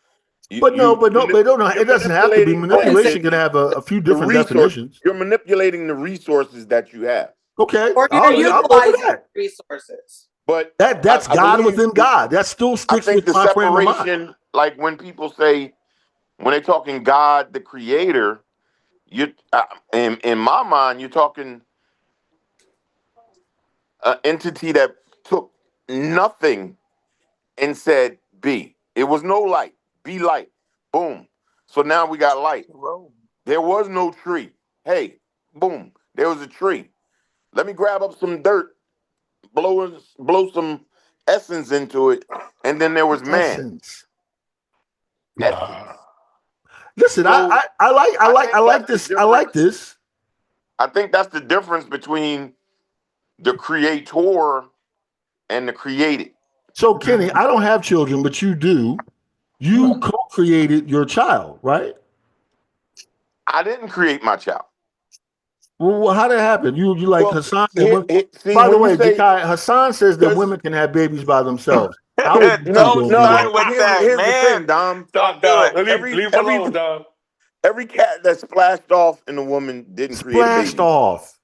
It doesn't have to be. Manipulation can have a few different definitions. You're manipulating the resources that you have. Okay. Or you're utilizing resources. But that's God within God. That still sticks with the my frame of separation, mind. like when people say, when they're talking God, the creator, you in my mind, you're talking an entity that took nothing and said, be. It was no light. Be light. Boom. So now we got light. There was no tree. Hey, boom. There was a tree. Let me grab up some dirt, blow some essence into it, and then there was man. Essence. Listen, so, I like this. I like this. I think that's the difference between the creator and the created. So, Kenny, I don't have children, but you do. You co-created your child, right? I didn't create my child. Well, how did it happen? You like Hassan? By the way, Hassan says that women can have babies by themselves. No. Here's the thing, Dom. Stop, Dom. Leave alone, Dom. Every cat that splashed off in a woman didn't create a baby. Splashed off.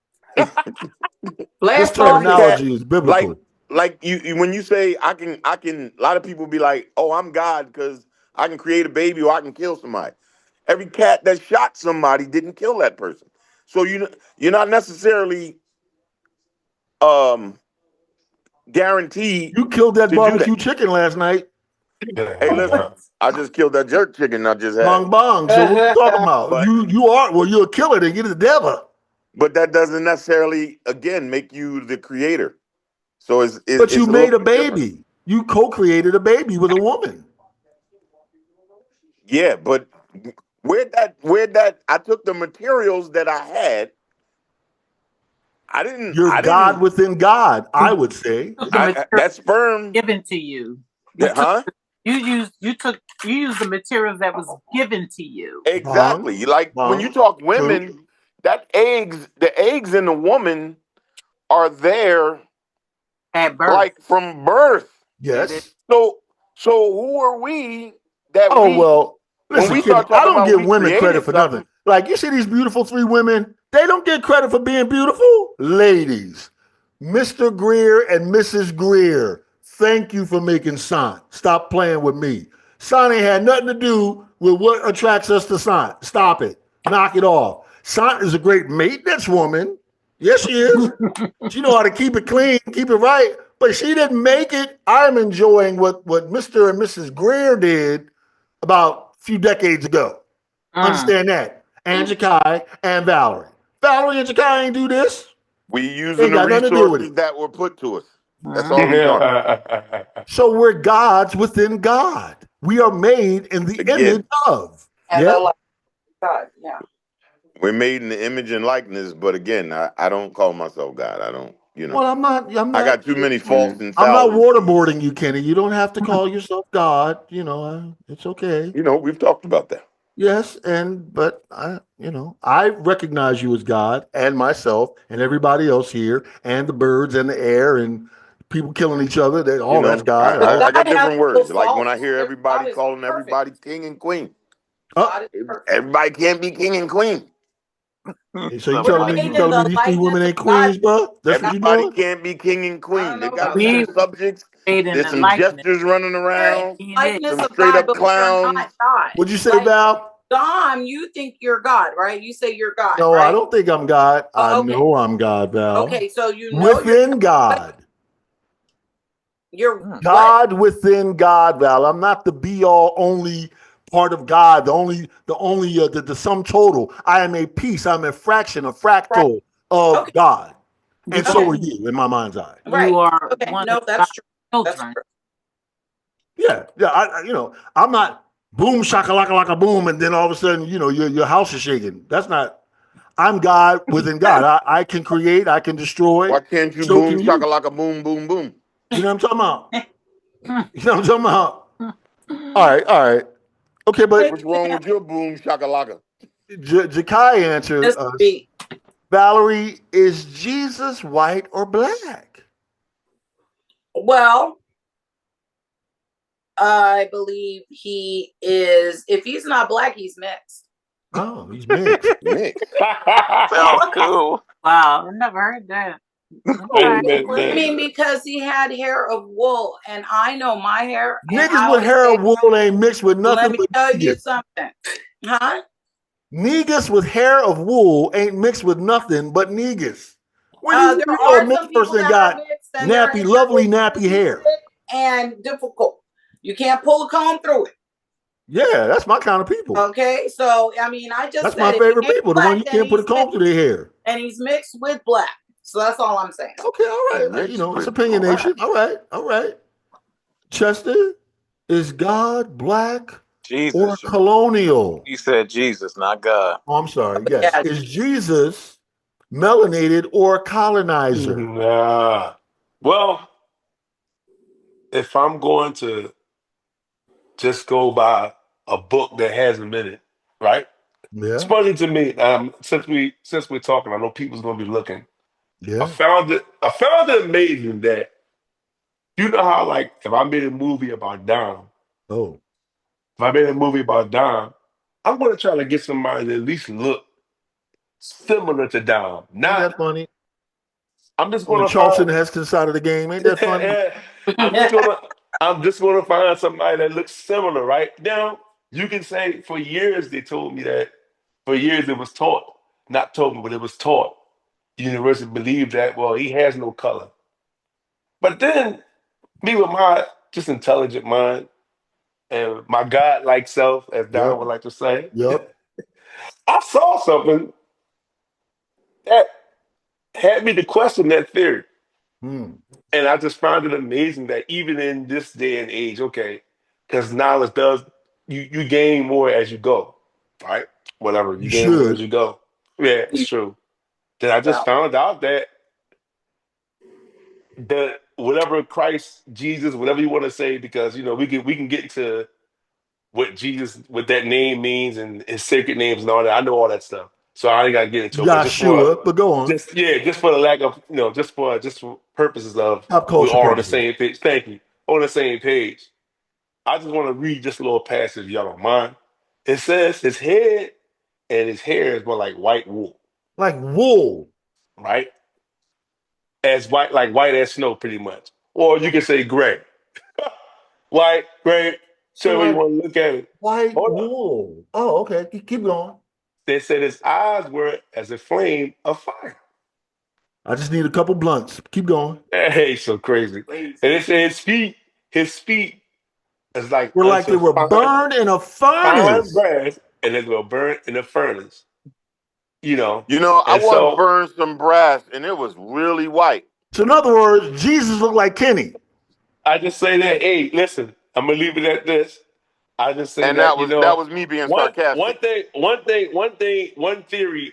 This terminology is biblical. Like you, when you say I can. A lot of people be like, "Oh, I'm God because I can create a baby or I can kill somebody." Every cat that shot somebody didn't kill that person, so you're not necessarily guaranteed. You killed that barbecue chicken last night. Hey, listen, I just killed that jerk chicken I just had. Bong bong. So what are you talking about? But you're a killer. Then you're the devil. But that doesn't necessarily, again, make you the creator. So but you made a baby. Different. You co-created a baby with a woman. Yeah, but where that I took the materials that I had. You're God within God, I would say. That sperm given to you. You used the materials that was given to you. Exactly. When you talk women, the eggs in the woman are there at birth. Like from birth. Yes. So who are we that listen, kid, I don't give women credit for nothing. Like you see these beautiful 3 women, they don't get credit for being beautiful. Ladies, Mr. Greer and Mrs. Greer, thank you for making Son. Stop playing with me. Son ain't had nothing to do with what attracts us to Son. Stop it. Knock it off. Son is a great maintenance woman. Yes, she is. She know how to keep it clean, keep it right. But she didn't make it. I'm enjoying what Mr. and Mrs. Greer did about a few decades ago. Understand that. And Jakai and Valerie. Valerie and Jakai ain't do this. We using the resources that were put to us. That's all we're doing. So we're gods within God. We are made in the image of. God, yeah. We're made in the image and likeness, but again, I don't call myself God. I don't, Well, I'm not. I got too many faults and I'm not waterboarding you, Kenny. You don't have to call yourself God. It's okay. We've talked about that. Yes, but I recognize you as God and myself and everybody else here and the birds and the air and people killing each other. That's God. I got different words. Like when I hear everybody calling everybody king and queen. Everybody can't be king and queen. So you telling me these 3 women ain't queens, bro? Everybody can't be king and queen. They got some subjects. There's some gestures running around. Some straight up clowns. What'd you say, Val? Dom, you think you're God, right? You say you're God. No, right? I don't think I'm God. I know I'm God, Val. Okay, so within God. You're God within God, Val. I'm not the be all only part of God, the sum total. I am a piece. I'm a fraction, a fractal of God. And so are you in my mind's eye. Right. You are that's true. That's true. Yeah. I'm not boom shakalaka laka boom, and then all of a sudden, your house is shaking. That's not. I'm God within God. I can create. I can destroy. Why can't you boom shakalaka boom boom boom? You know what I'm talking about? You know what I'm talking about? All right. Okay, but what's wrong with your boom shakalaka? Jakai answered us. Valerie, is Jesus white or black? Well, I believe he is. If he's not black, he's mixed. Oh, he's mixed. Sounds cool. Wow, I never heard that. I mean, because he had hair of wool, and I know my hair. Niggas with hair of wool ain't mixed with nothing. Let me tell you something, huh? Niggas with hair of wool ain't mixed with nothing but niggas. There are a mixed person that got nappy, lovely nappy hair and difficult. You can't pull a comb through it. Yeah, that's my kind of people. Okay, so I mean, that's my favorite people. The one you can't put a comb through their hair. And he's mixed with black. So that's all I'm saying. Okay, all right. It's opinionation. All right. Chester, is God black or colonial? You said Jesus, not God. Oh, I'm sorry. Yes. Yeah. Is Jesus melanated or colonizer? Nah. Well, if I'm going to just go by a book that has a minute, right? Yeah. It's funny to me. Since we're talking, I know people's gonna be looking. Yeah. I found it amazing that you know how, like, if I made a movie about Dom. Oh. If I made a movie about Dom, I'm gonna try to get somebody that at least look similar to Dom. Not that funny. I'm just gonna Charleston Heston side of the game. Ain't that funny? I'm just gonna find somebody that looks similar, right? Now, you can say for years they told me that. For years it was taught. Not told me, but it was taught. The university believed that, well, he has no color. But then, me with my just intelligent mind and my God-like self, as Don would like to say, I saw something that had me to question that theory. And I just found it amazing that even in this day and age, because knowledge does, you gain more as you go, right? Whatever, you gain more as you go. Yeah, it's true. Then I just found out that whatever Christ, Jesus, whatever you want to say, because we can get to what Jesus, what that name means and his sacred names and all that. I know all that stuff, so I ain't gotta get into it. But go on. Just for the lack of just for purposes of we're all on the same page. Thank you. On the same page. I just want to read just a little passage, if y'all don't mind. It says his head and his hair is more like white wool. Like wool. Right? As white, like white as snow, pretty much. Or you can say gray. White, gray, so way you want to look at it. White wool. Oh, okay. Keep going. They said his eyes were as a flame of fire. I just need a couple blunts. Keep going. Hey, so crazy. And they said his feet is like they were burned in a furnace. Brass, and they were burned in a furnace. I once burned some brass and it was really white. So in other words, Jesus looked like Kenny. I just say that, hey, listen, I'm gonna leave it at this. I just say that was me being sarcastic. One theory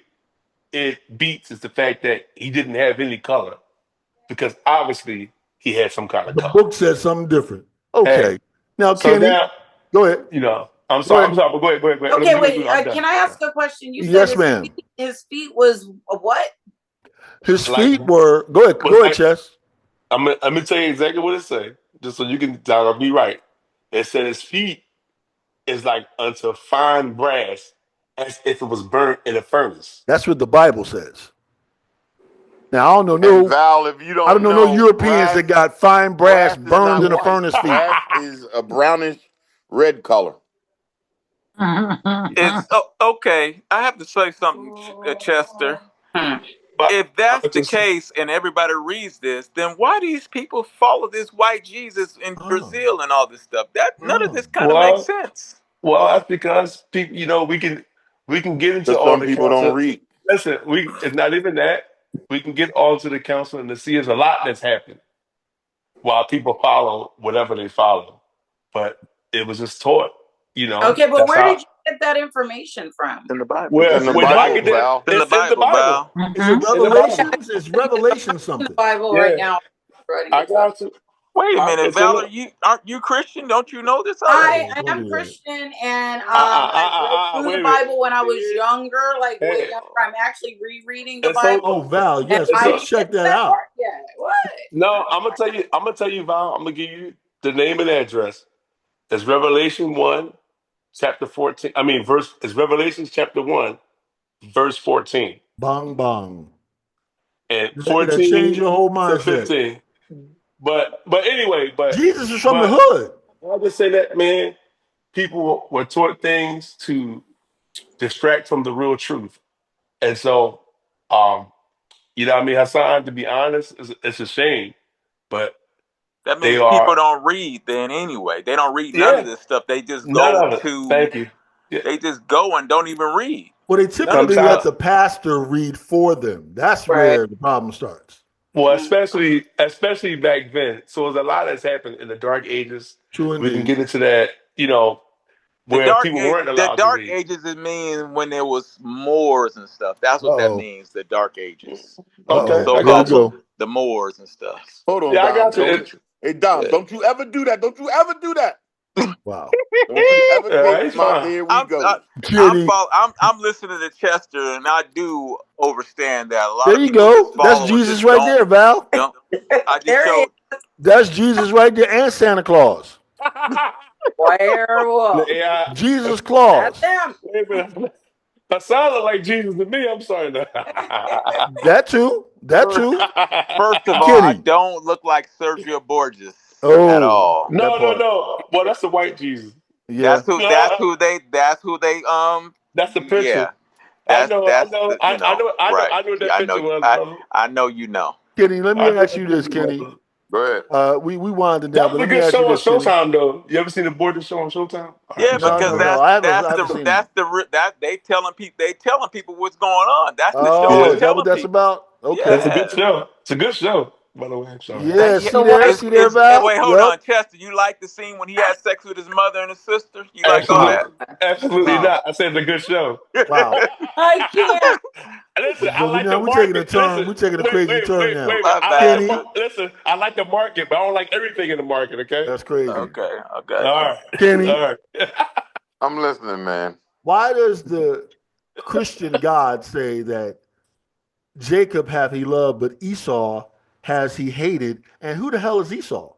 it beats is the fact that he didn't have any color, because obviously he had some kind of color. The book says something different. Okay, hey. Now Kenny, go ahead. I'm sorry, but go ahead. Okay, wait. Can I ask a question? You said yes, ma'am. His feet was what? His feet were. Go ahead, Chess. I'm gonna tell you exactly what it said, just so you can be right. It said his feet is like unto fine brass, as if it was burnt in a furnace. That's what the Bible says. Now I don't know. Val, if you don't, I don't know no Europeans that got fine brass burned in a furnace. Brass is a brownish red color. It's okay. I have to say something, Chester. If that's the case and everybody reads this, then why do these people follow this white Jesus in Brazil and all this stuff? None of this kind of makes sense. Well, that's because people, we can get into all the people don't read. Listen, it's not even that. We can get all to the council and to see there's a lot that's happened while people follow whatever they follow. But it was just taught, Okay, but where did you get that information from? In the Bible. Well, in the Bible, Val. In the Bible. Is it Revelation? It's Revelation something. In the Bible right now. I got to. Wait a minute, Valor, aren't you Christian? Don't you know this? I am Christian, and I read through the Bible when I was younger, like way younger. I'm actually rereading the Bible. Oh, Val, yes, let's check that out. What? No, I'm gonna tell you, Val. I'm gonna give you the name and address. It's Revelation 1, chapter 14. It's Revelation chapter 1, verse 14. Bong bong. And 14 change your whole mindset. 15. But anyway, Jesus is from the hood. I'll just say that, man, people were taught things to distract from the real truth. And so, you know what I mean, Hassan, to be honest, it's a shame. But that means people don't read then anyway. They don't read none of this stuff. They just go to thank you. Yeah. They just go and don't even read. Well, they typically let the pastor read for them. That's where the problem starts. Well, especially back then. So there's a lot that's happened in the Dark Ages. True indeed. We can get into that, you know, where people weren't allowed to read. The Dark read. Ages, it means when there was Moors and stuff. That's what that means, the Dark Ages. Okay. So the Moors and stuff. Hold on, yeah, Dom. I got you. Hey, Dom, don't you ever do that. Don't you ever do that. Wow. Don't you ever take my here we go. I'm listening to Chester, and I do understand that a lot. There you go. That's Jesus right there, Val. I just showed. That's Jesus right there, and Santa Claus. Werewolf. Yeah. Jesus Claus. That sounded like Jesus to me. I'm sorry. That too. First of all, I don't look like Sergio Borges at all. No. Well, that's the white Jesus. Yeah. That's who they. That's the picture. Yeah. I know I know you know. Kenny, let me ask you this, Kenny. Go ahead. We winded down. That was a good show on Showtime, though. You ever seen the Border show on Showtime? Yeah, because they telling people what's going on. That's the show. Is that what that's about? Okay, that's a good show. It's a good show, by the way. So. Yeah, see there, Val? Wait, hold on, Chester. You like the scene when he had sex with his mother and his sister? You like all that? Absolutely not. I said it's a good show. Wow. I can't. Listen, I like the we're market. taking a turn. We're taking a crazy turn now. Listen, I like the market, but I don't like everything in the market, okay? That's crazy. Okay. All right. Kenny. All right. I'm listening, man. Why does the Christian God say that Jacob have he loved, but Esau has he hated? And who the hell is Esau?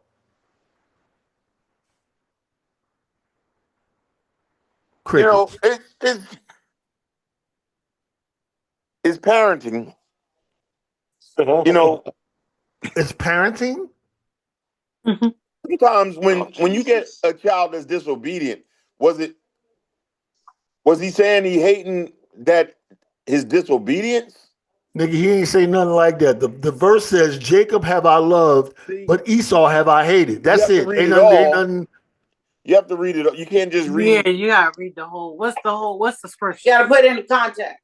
Crickets. You know, it's parenting. You know, it's parenting. Sometimes when you get a child that's disobedient, was he saying he hating that his disobedience? Nigga, he ain't say nothing like that. The verse says, Jacob have I loved, but Esau have I hated. That's it. Ain't nothing. You have to read it. You can't just read. Yeah, you gotta read the whole. What's the scripture? You gotta put it in context.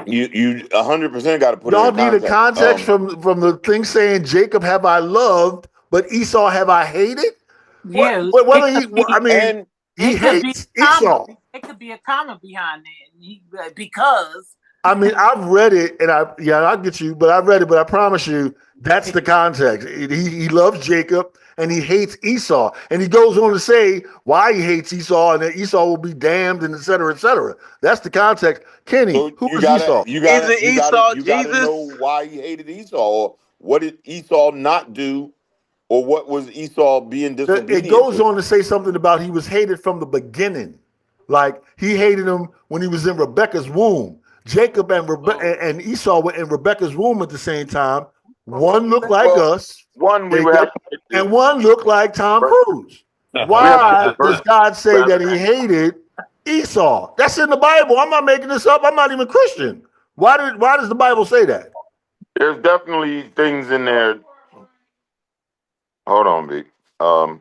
You 100% got to put Y'all it in context. need a context from the thing saying, Jacob have I loved, but Esau have I hated? Yeah. He hates Esau. It could be a comma behind that because. I mean, I've read it, and I'll get you, but I read it, but I promise you, that's the context. He loves Jacob, and he hates Esau. And he goes on to say why he hates Esau, and that Esau will be damned, and et cetera, et cetera. That's the context. Kenny, so who is Esau? You got to know why he hated Esau, or what did Esau not do, or what was Esau being disobedient It goes on to say something about he was hated from the beginning. Like, he hated him when he was in Rebekah's womb. Jacob and Esau were in Rebekah's womb at the same time. One looked like us, one looked like Tom Cruise. Why does God say that he hated Esau? That's in the Bible. I'm not making this up. I'm not even Christian. Why does the Bible say that? There's definitely things in there. Hold on, Big. I'm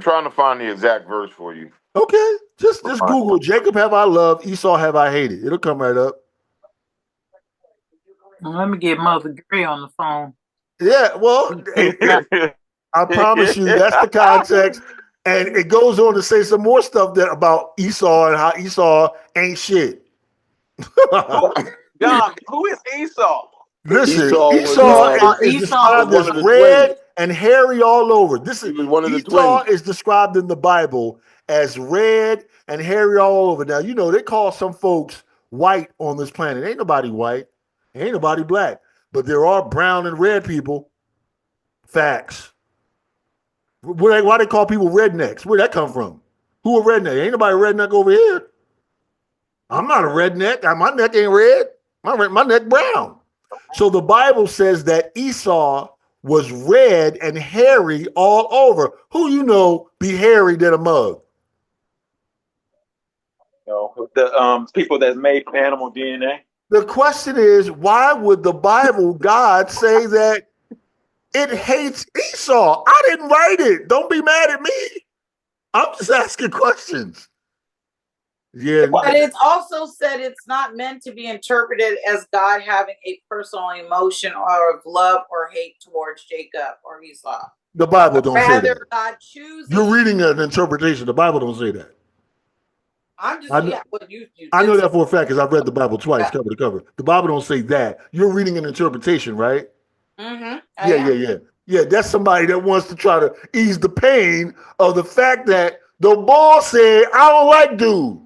trying to find the exact verse for you. Okay, just Google Jacob have I loved, Esau have I hated. It'll come right up. Let me get Mother Gray on the phone. Yeah, well, I promise you that's the context. And it goes on to say some more stuff about Esau and how Esau ain't shit. John, who is Esau? Listen, Esau is described as red and hairy all over. This is one of the Esau twins. is described in the Bible as red and hairy all over. Now, you know, they call some folks white on this planet. Ain't nobody white. Ain't nobody black. But there are brown and red people. Facts. Why they call people rednecks? Where'd that come from? Who a redneck? Ain't nobody redneck over here. I'm not a redneck. My neck ain't red. My neck brown. So the Bible says that Esau was red and hairy all over. Who you know be hairy than a mug? The people that's made from animal DNA. The question is, why would the Bible, God, say that it hates Esau? I didn't write it. Don't be mad at me. I'm just asking questions. Yeah, but it's also said it's not meant to be interpreted as God having a personal emotion or of love or hate towards Jacob or Esau. The Bible don't say that. God chooses. You're reading an interpretation. The Bible don't say that. I'm just, I know that for a fact because I've read the Bible twice, cover to cover. The Bible don't say that. You're reading an interpretation, right? Mm-hmm. Yeah, that's somebody that wants to try to ease the pain of the fact that the boss said, I don't like dude.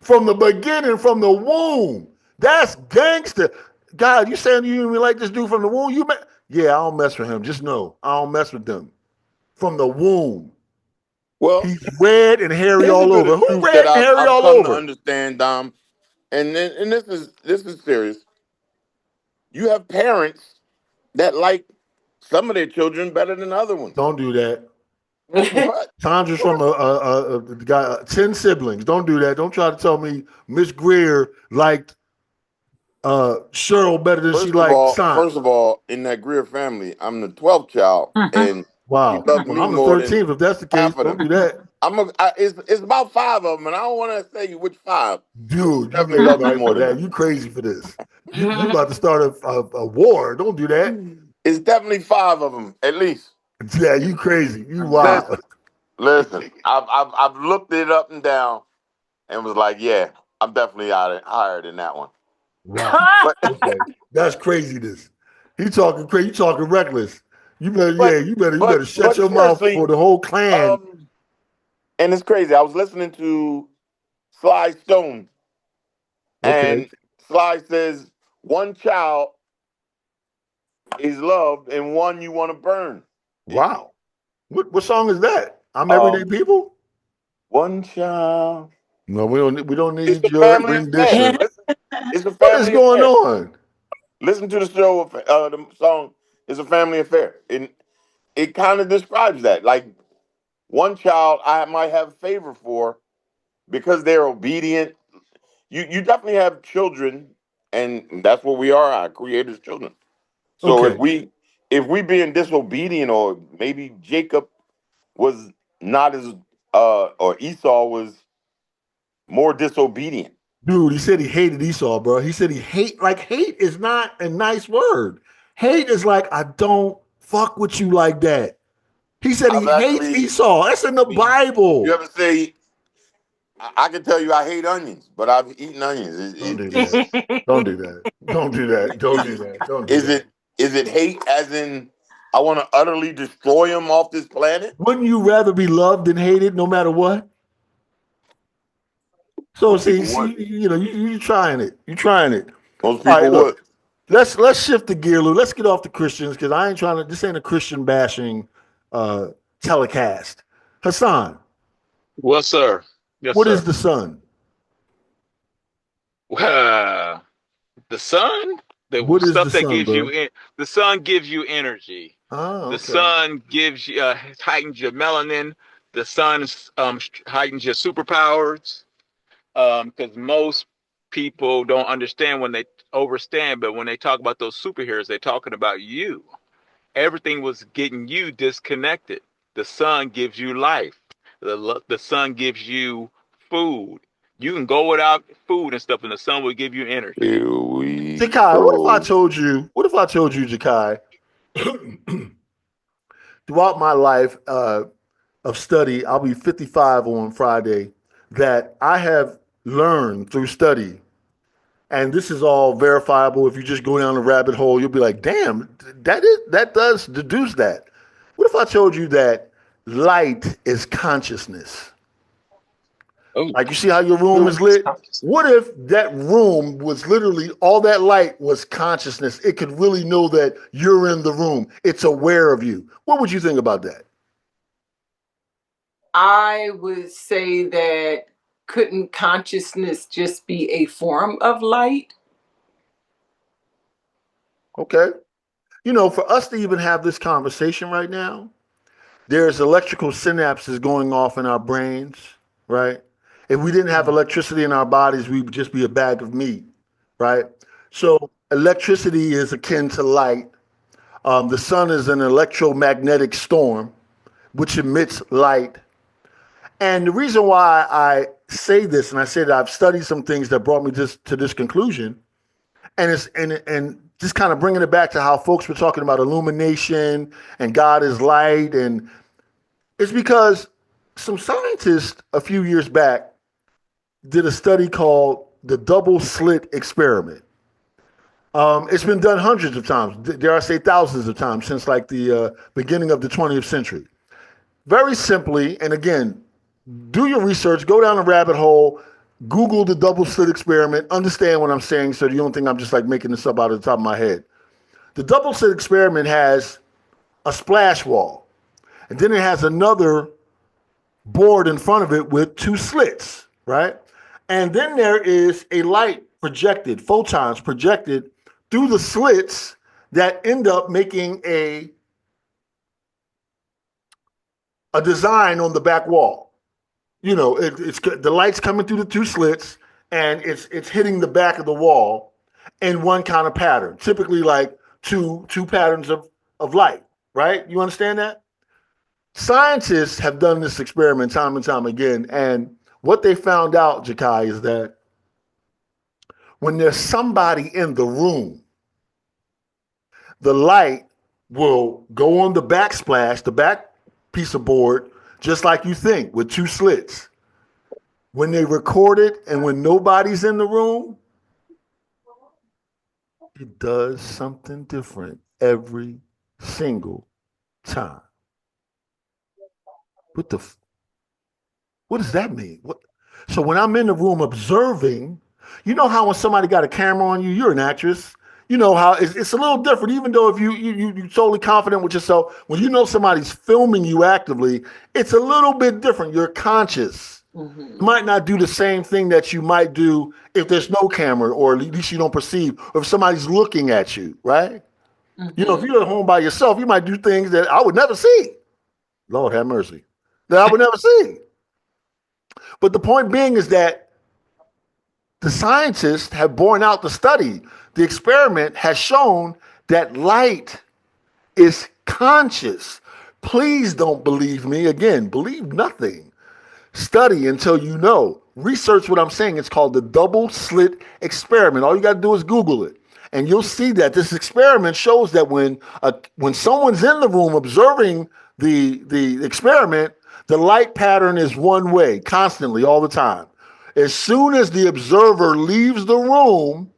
From the beginning, from the womb. That's gangster. God, you saying you even like this dude from the womb? Yeah, I don't mess with him. Just know, I don't mess with them. From the womb. Well, he's red and hairy all over. Who red and hairy all over? To understand, Dom, and this is serious. You have parents that like some of their children better than other ones. Don't do that. What? Sandra's from a guy, 10 siblings. Don't do that. Don't try to tell me Miss Greer liked Cheryl better than she liked Sandra. First of all, in that Greer family, I'm the 12th child, and wow, I'm the 13th. If that's the case, don't do that. It's about 5 of them, and I don't want to say which 5. Dude, you may love me more than that. You crazy for this? You about to start a war? Don't do that. It's definitely 5 of them at least. Yeah, you crazy. You wild. Listen, I've looked it up and down, and was like, yeah, I'm definitely higher than that one. Wow, okay. That's craziness. He talking crazy. You talking reckless. You better shut your mouth for the whole clan. And it's crazy. I was listening to Sly Stone, and Sly says, one child is loved and one you want to burn. Wow. What song is that? I'm Everyday People? One child. No, we don't need your rendition. It's a family what is going on? Listen to the show. The song is a family affair. And it kind of describes that. Like, one child I might have favor for because they're obedient. You definitely have children, and that's what we are, our Creator's children. So if we being disobedient, or maybe Jacob was not as or Esau was more disobedient. Dude, he said he hated Esau, bro. He said hate is not a nice word. Hate is like, I don't fuck with you like that. He said he hates Esau. That's in the Bible. You ever say, I can tell you I hate onions, but I've eaten onions. Don't do that. Don't do that. Don't do that. Don't do that. Don't do that. Is it hate as in I want to utterly destroy him off this planet? Wouldn't you rather be loved than hated no matter what? So see, you're trying it. You're trying it. Most people would. Let's shift the gear, Lou. Let's get off the Christians because I ain't trying to. This ain't a Christian bashing telecast. Hassan. Well, sir. Yes, what sir. is the sun? The sun? What is stuff the that sun, gives bro? you the sun gives you energy. Oh, the sun gives you heightens your melanin. The sun heightens your superpowers. Because most people don't understand when they overstand, but when they talk about those superheroes, they're talking about you. Everything was getting you disconnected. The sun gives you life. The sun gives you food. You can go without food and stuff, and the sun will give you energy. Jakai, what if I told you, Jakai, throughout my life of study, I'll be 55 on Friday, that I have learned through study, and this is all verifiable. If you just go down the rabbit hole, you'll be like, damn, that does deduce that What if I told you that light is consciousness? Ooh. Like, you see how your room is lit? What if that room was literally, all that light was consciousness? It could really know that you're in the room. It's aware of you. What would you think about that? I would say that couldn't consciousness just be a form of light? Okay. You know, for us to even have this conversation right now, there's electrical synapses going off in our brains, right? If we didn't have electricity in our bodies, we would just be a bag of meat, right? So electricity is akin to light. The sun is an electromagnetic storm, which emits light. And the reason why I say this, and I say that I've studied some things that brought me to this conclusion, and it's and just kind of bringing it back to how folks were talking about illumination and God is light, and it's because some scientists a few years back did a study called the double slit experiment. It's been done hundreds of times, dare I say thousands of times, since like the beginning of the 20th century. Very simply, and again, do your research, go down a rabbit hole, Google the double slit experiment, understand what I'm saying so you don't think I'm just like making this up out of the top of my head. The double slit experiment has a splash wall, and then it has another board in front of it with two slits, right? And then there is a light projected, photons projected through the slits that end up making a design on the back wall. You know, it's the light's coming through the two slits, and it's hitting the back of the wall in one kind of pattern, typically like two patterns of light, right? You understand that? Scientists have done this experiment time and time again, and what they found out, Jakai, is that when there's somebody in the room, the light will go on the backsplash, the back piece of board, just like you think, with two slits. When they record it and when nobody's in the room, it does something different every single time. What does that mean? So when I'm in the room observing, you know how when somebody got a camera on you, you're an actress. You know how it's a little different, even though if you're totally confident with yourself, when you know somebody's filming you actively, it's a little bit different. You're conscious. Mm-hmm. You might not do the same thing that you might do if there's no camera, or at least you don't perceive, or if somebody's looking at you, right? Mm-hmm. You know, if you're at home by yourself, you might do things that I would never see. Lord have mercy. That I would never see. But the point being is that the scientists have borne out the study. The experiment has shown that light is conscious. Please don't believe me. Again, believe nothing. Study until you know. Research what I'm saying. It's called the double slit experiment. All you got to do is Google it. And you'll see that this experiment shows that when someone's in the room observing the experiment, the light pattern is one way, constantly, all the time. As soon as the observer leaves the room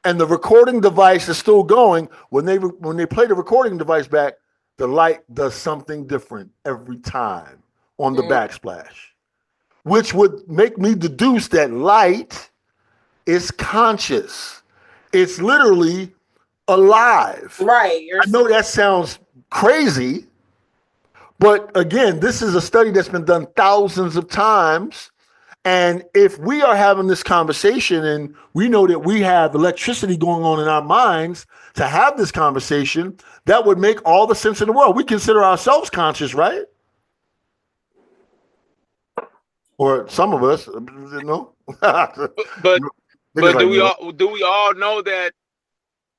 and the recording device is still going, when they play the recording device back, the light does something different every time on the backsplash, which would make me deduce that light is conscious. It's literally alive. Right. I know that sounds crazy, but again, this is a study that's been done thousands of times. And if we are having this conversation and we know that we have electricity going on in our minds to have this conversation, that would make all the sense in the world. We consider ourselves conscious, right? Or some of us, you know. but do we all know that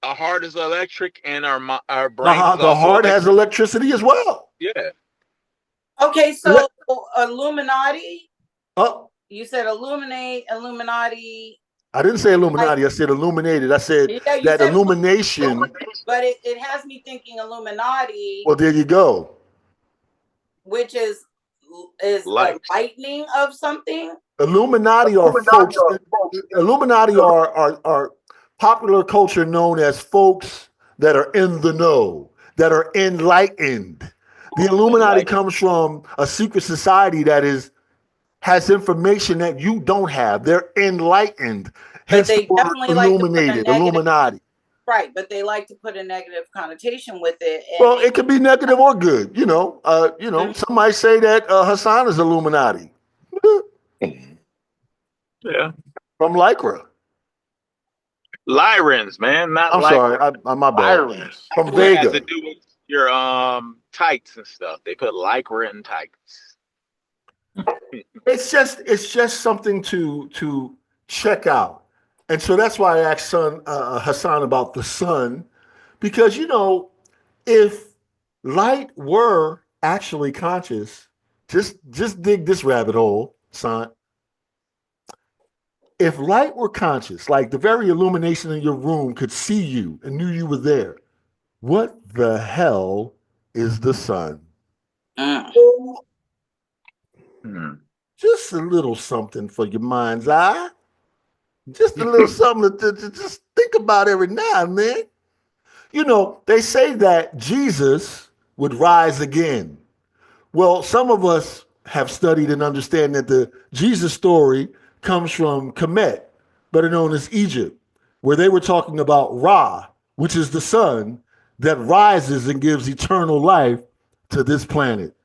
our heart is electric and our brain? The heart has electricity as well. Yeah. Okay, so Illuminati. Oh. You said Illuminati. I didn't say Illuminati. I said illuminated. I said that illumination. But it has me thinking Illuminati. Well, there you go. Which is like lightning of something. Illuminati are folks. Illuminati are popular culture known as folks that are in the know, that are enlightened. The Illuminati comes from a secret society that has information that you don't have. They're enlightened. Hence they the word definitely illuminated, Illuminati. Right, but they like to put a negative connotation with it. Well, it could be negative or good. Some might say that Hassan is Illuminati. Yeah. From Lycra. Lyrans, man, not. I'm sorry, my bad. Lyrans. From Vega. Has to do with your tights and stuff. They put Lycra in tights. It's just something to check out. And so that's why I asked Hassan about the sun, because if light were actually conscious, just dig this rabbit hole, son. If light were conscious, like the very illumination in your room could see you and knew you were there, what the hell is the sun? Just a little something for your mind's eye. Just a little something to just think about every now and then. They say that Jesus would rise again. Well, some of us have studied and understand that the Jesus story comes from Kemet, better known as Egypt, where they were talking about Ra, which is the sun that rises and gives eternal life to this planet.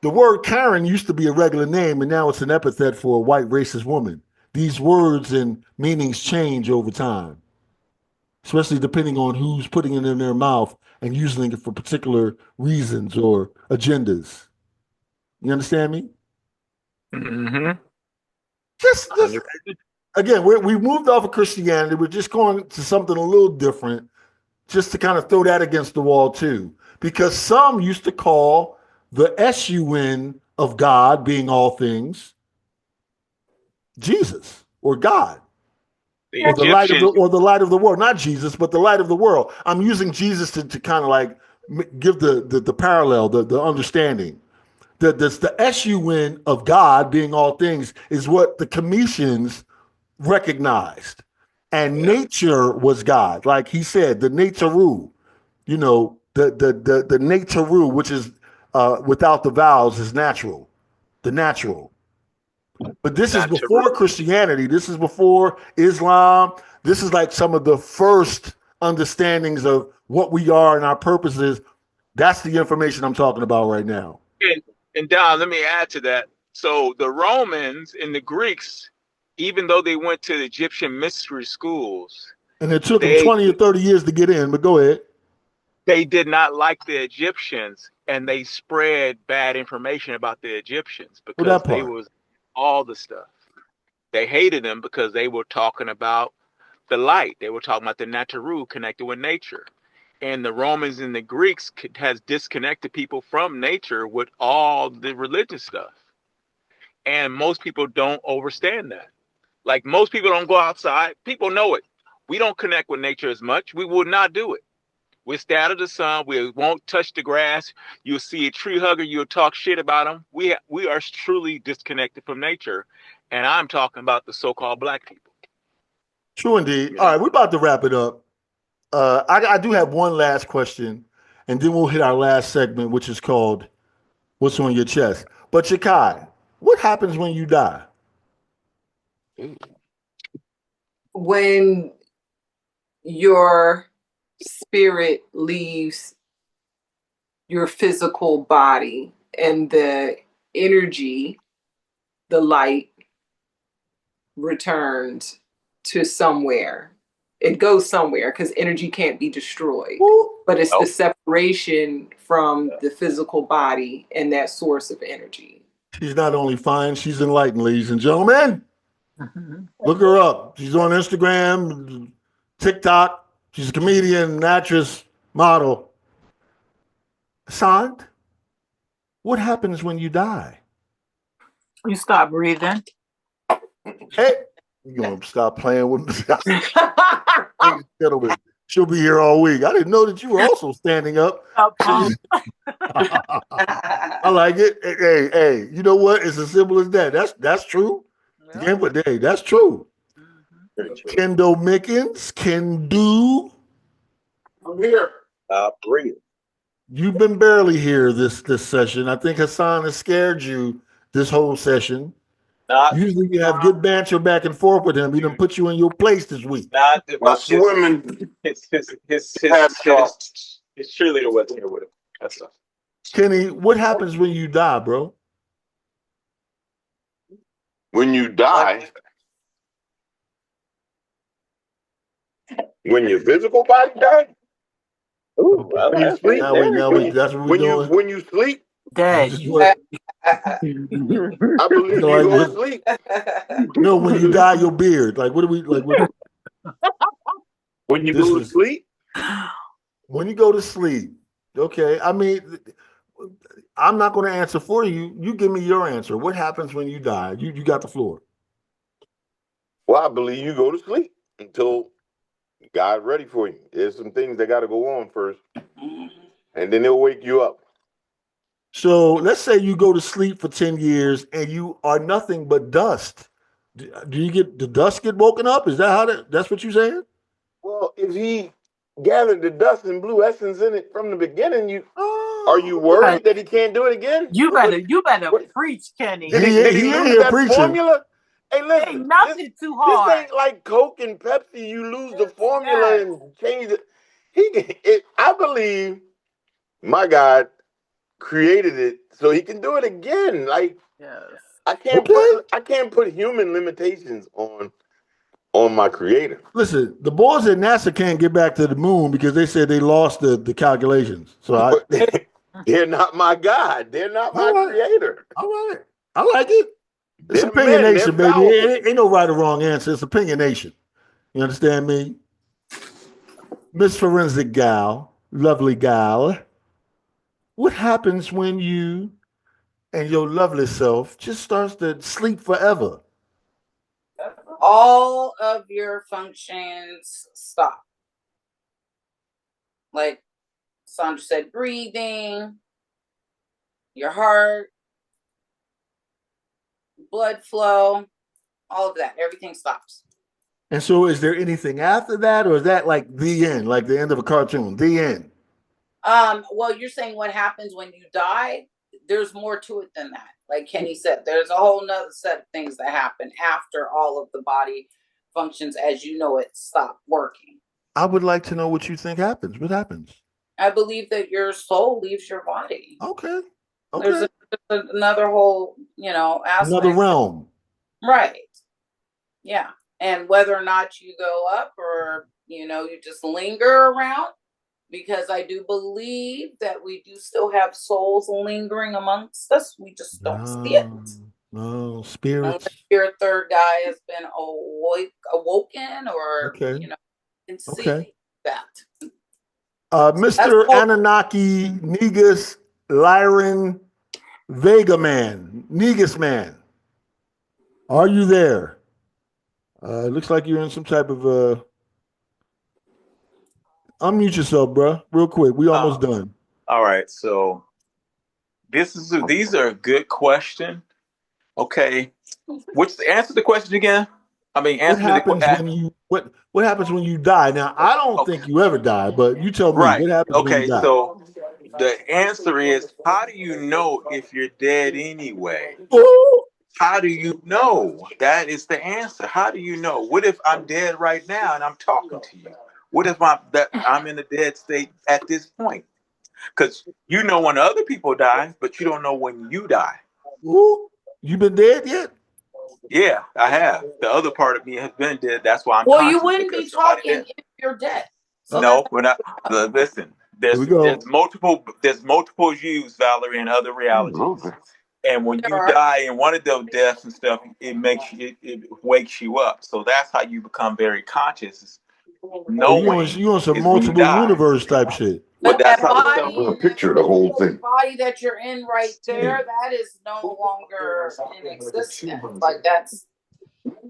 The word Karen used to be a regular name, and now it's an epithet for a white racist woman. These words and meanings change over time, especially depending on who's putting it in their mouth and using it for particular reasons or agendas. You understand me? Mm-hmm. Just again, we moved off of Christianity. We're just going to something a little different, just to kind of throw that against the wall too, because some used to call the S-U-N of God, being all things, Jesus or God, or the light of the world. Not Jesus, but the light of the world. I'm using Jesus to kind of like give the parallel, the understanding. The S-U-N of God, being all things, is what the Cometians recognized. And nature was God. Like he said, the Nature-ru, the Nature-ru, which is without the vowels, is natural. The natural. But this is before Christianity. This is before Islam. This is like some of the first understandings of what we are and our purposes. That's the information I'm talking about right now. And Don, let me add to that. So the Romans and the Greeks, even though they went to the Egyptian mystery schools, and it took them 20 or 30 years to get in, but go ahead. They did not like the Egyptians, and they spread bad information about the Egyptians because they was all the stuff. They hated them because they were talking about the light. They were talking about the Nature-ru connected with nature. And the Romans and the Greeks has disconnected people from nature with all the religious stuff. And most people don't understand that. Like most people don't go outside. People know it. We don't connect with nature as much. We would not do it. We stay out of the sun. We won't touch the grass. You'll see a tree hugger. You'll talk shit about them. We are truly disconnected from nature. And I'm talking about the so-called black people. True indeed. All right, we're about to wrap it up. I do have one last question, and then we'll hit our last segment, which is called What's on Your Chest. But Chakai, what happens when you die? When your spirit leaves your physical body and the energy, the light, returns to somewhere. It goes somewhere because energy can't be destroyed. But it's the separation from the physical body and that source of energy. She's not only fine, she's enlightened, ladies and gentlemen. Look her up. She's on Instagram, TikTok. She's a comedian, an actress, model. Sant, what happens when you die? You stop breathing. Hey, you gonna stop playing with me? Gentlemen, she'll be here all week. I didn't know that you were also standing up. I like it. Hey, you know what? It's as simple as that. That's true. Yeah, but hey, that's true. Kendo Mickens can do. I'm here. Bring it. You've been barely here this session. I think Hassan has scared you this whole session. Usually you have good banter back and forth with him. He done put you in your place this week. My swimming. His cheerleader wasn't here with him. That's all. Kenny, what happens when you die, bro? When you die, when your physical body dies. Ooh, when you sleep. That's what we're doing. When you sleep. Dad, I believe you go to sleep. No, when you dye your beard. Like, what do we like? What, when you go to sleep? When you go to sleep. Okay. I mean, I'm not going to answer for you. You give me your answer. What happens when you die? You got the floor. Well, I believe you go to sleep until God's ready for you. There's some things that got to go on first, and then they'll wake you up. So let's say you go to sleep for 10 years and you are nothing but dust. Do you get the dust get woken up? Is that how that's what you're saying? Well, if he gathered the dust and blew essence in it from the beginning, are you worried that he can't do it again? You better preach, Kenny. Did he lose that formula? Hey, listen, ain't nothing too hard. This ain't like Coke and Pepsi. You lose the formula and change it. I believe my God created it so he can do it again. Like, yes. I can't put human limitations on my creator. Listen, the boys at NASA can't get back to the moon because they said they lost the calculations. So they're not my God. They're not my creator. All right. I like it. It's opinionation, baby. Ain't no right or wrong answer. It's opinionation. You understand me? Miss Forensic Gal, lovely gal. What happens when you and your lovely self just starts to sleep forever? All of your functions stop. Like Sandra said, breathing, your heart, blood flow, all of that. Everything stops. And so is there anything after that, or is that like the end, like the end of a cartoon, the end? Well, you're saying what happens when you die? There's more to it than that. Like Kenny said, there's a whole nother set of things that happen after all of the body functions as you know it stop working. I would like to know what you think happens. What happens? I believe that your soul leaves your body. Okay. There's another whole, aspect. Another realm. Right. Yeah. And whether or not you go up or, you just linger around, because I do believe that we do still have souls lingering amongst us. We just don't see it. No, spirits. Unless your third guy has been awoken or, can see that. Mr. Anunnaki Negus Lyran Vega Man, Negus Man, are you there? It looks like you're in some type of unmute yourself, bro, real quick. We almost done. All right, so these are a good question. Okay, answer the question again. I mean, answer what happens when you die? Now, I don't think you ever die, but you tell me what happens when you die. So the answer is, how do you know if you're dead anyway? Ooh. How do you know? That is the answer. How do you know? What if I'm dead right now and I'm talking to you? What if I'm in a dead state at this point? Because you know when other people die, but you don't know when you die. Ooh. You been dead yet? Yeah, I have. The other part of me has been dead. That's why I'm. Well, you wouldn't be talking if you're dead. So no, we're not. Listen, there's multiple views, Valerie, and other realities. And when you die in one of those deaths and stuff, it wakes you up. So that's how you become very conscious. You on some multiple universe type shit. But that's how you picture the whole thing. Body that you're in right there, that is no longer in existence. Like that's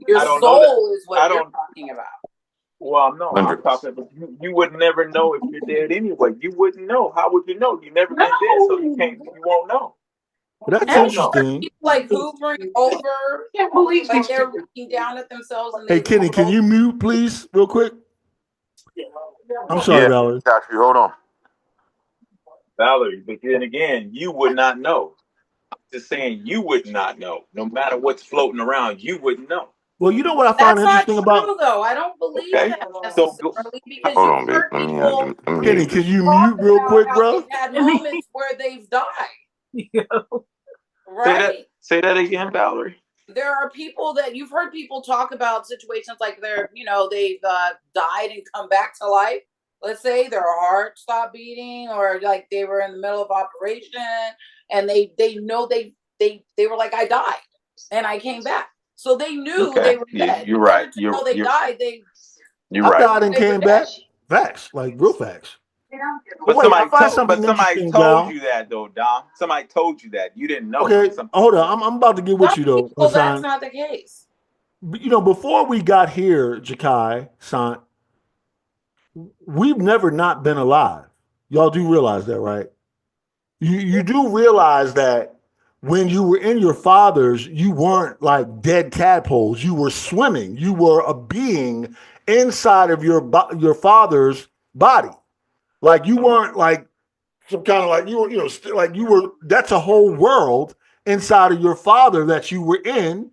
your soul is what you're talking about. Well, no, I'm talking about you would never know if you're dead anyway. You wouldn't know. How would you know? You never been dead, so you won't know. That's interesting. Like hoovering over. I can't believe they're looking down at themselves. And hey, Kenny, can you mute, please, real quick? I'm sorry, Valerie. Got you. Hold on. Valerie, but then again, you would not know. I'm just saying you would not know. No matter what's floating around, you wouldn't know. Well, you know what I find interesting about though. I don't believe that necessarily because Hold you've on, heard let me people Kenny, can you mute real quick, bro? they've had moments where they've died. Right? Say that again, Valerie. There are people that you've heard people talk about situations like they've died and come back to life. Let's say their heart stopped beating, or like they were in the middle of operation and they know they were like, I died and I came back. So they knew they were dead. You're right. They died. I died and came back. Facts, like real facts. But somebody told you that though, Dom. Somebody told you that. You didn't know. Okay, hold on. I'm about to get with you though. Well, that's not the case. You know, before we got here, Jakai, Sant, we've never not been alive. Y'all do realize that, right? You do realize that when you were in your father's, you weren't like dead tadpoles. You were swimming. You were a being inside of your father's body. Like you weren't like some kind of like you were, like you were. That's a whole world inside of your father that you were in.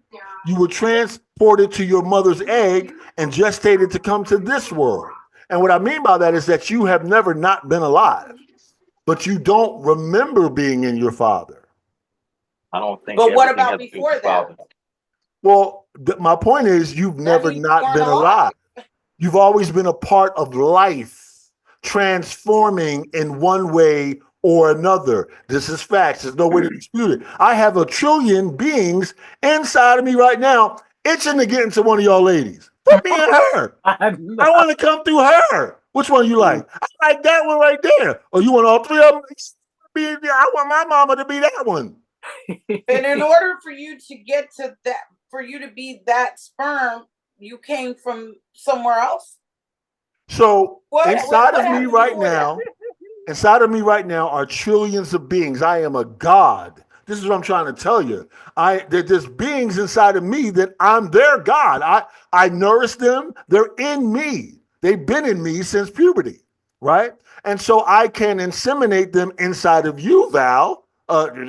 You were transported to your mother's egg and gestated to come to this world. And what I mean by that is that you have never not been alive, but you don't remember being in your father. I don't think. But what about before that? Well, my point is you've never not been alive. You've always been a part of life, transforming in one way or another. This is facts. There's no way to dispute it. I have a trillion beings inside of me right now itching to get into one of y'all ladies. Put me in her. I want to come through her. Which one you like? I like that one right there. Or you want all three of them? I want my mama to be that one. And in order for you to get to that, for you to be that sperm, you came from somewhere else. So inside of me right now are trillions of beings. I am a God. This is what I'm trying to tell you. There's beings inside of me that I'm their God. I nourish them. They're in me. They've been in me since puberty, right? And so I can inseminate them inside of you, Val, and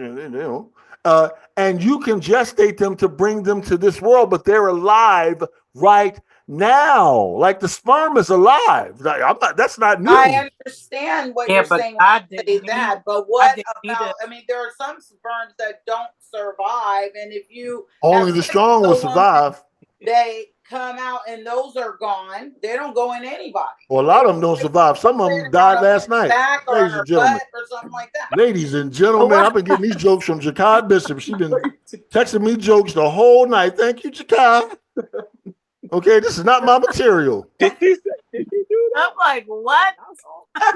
you can gestate them to bring them to this world, but they're alive right now. Like the sperm is alive. That's not new. I understand what you're saying. I say that, but what about? I mean, there are some sperms that don't survive, and if you only the strong will survive, they come out and those are gone. They don't go in anybody. Well, a lot of them don't survive. Some of them died last night. Ladies and gentlemen, or something like that. Ladies and gentlemen, I've been getting these jokes from Jakai Bishop. She's been texting me jokes the whole night. Thank you, Jakai. Okay, this is not my material. I'm like, what?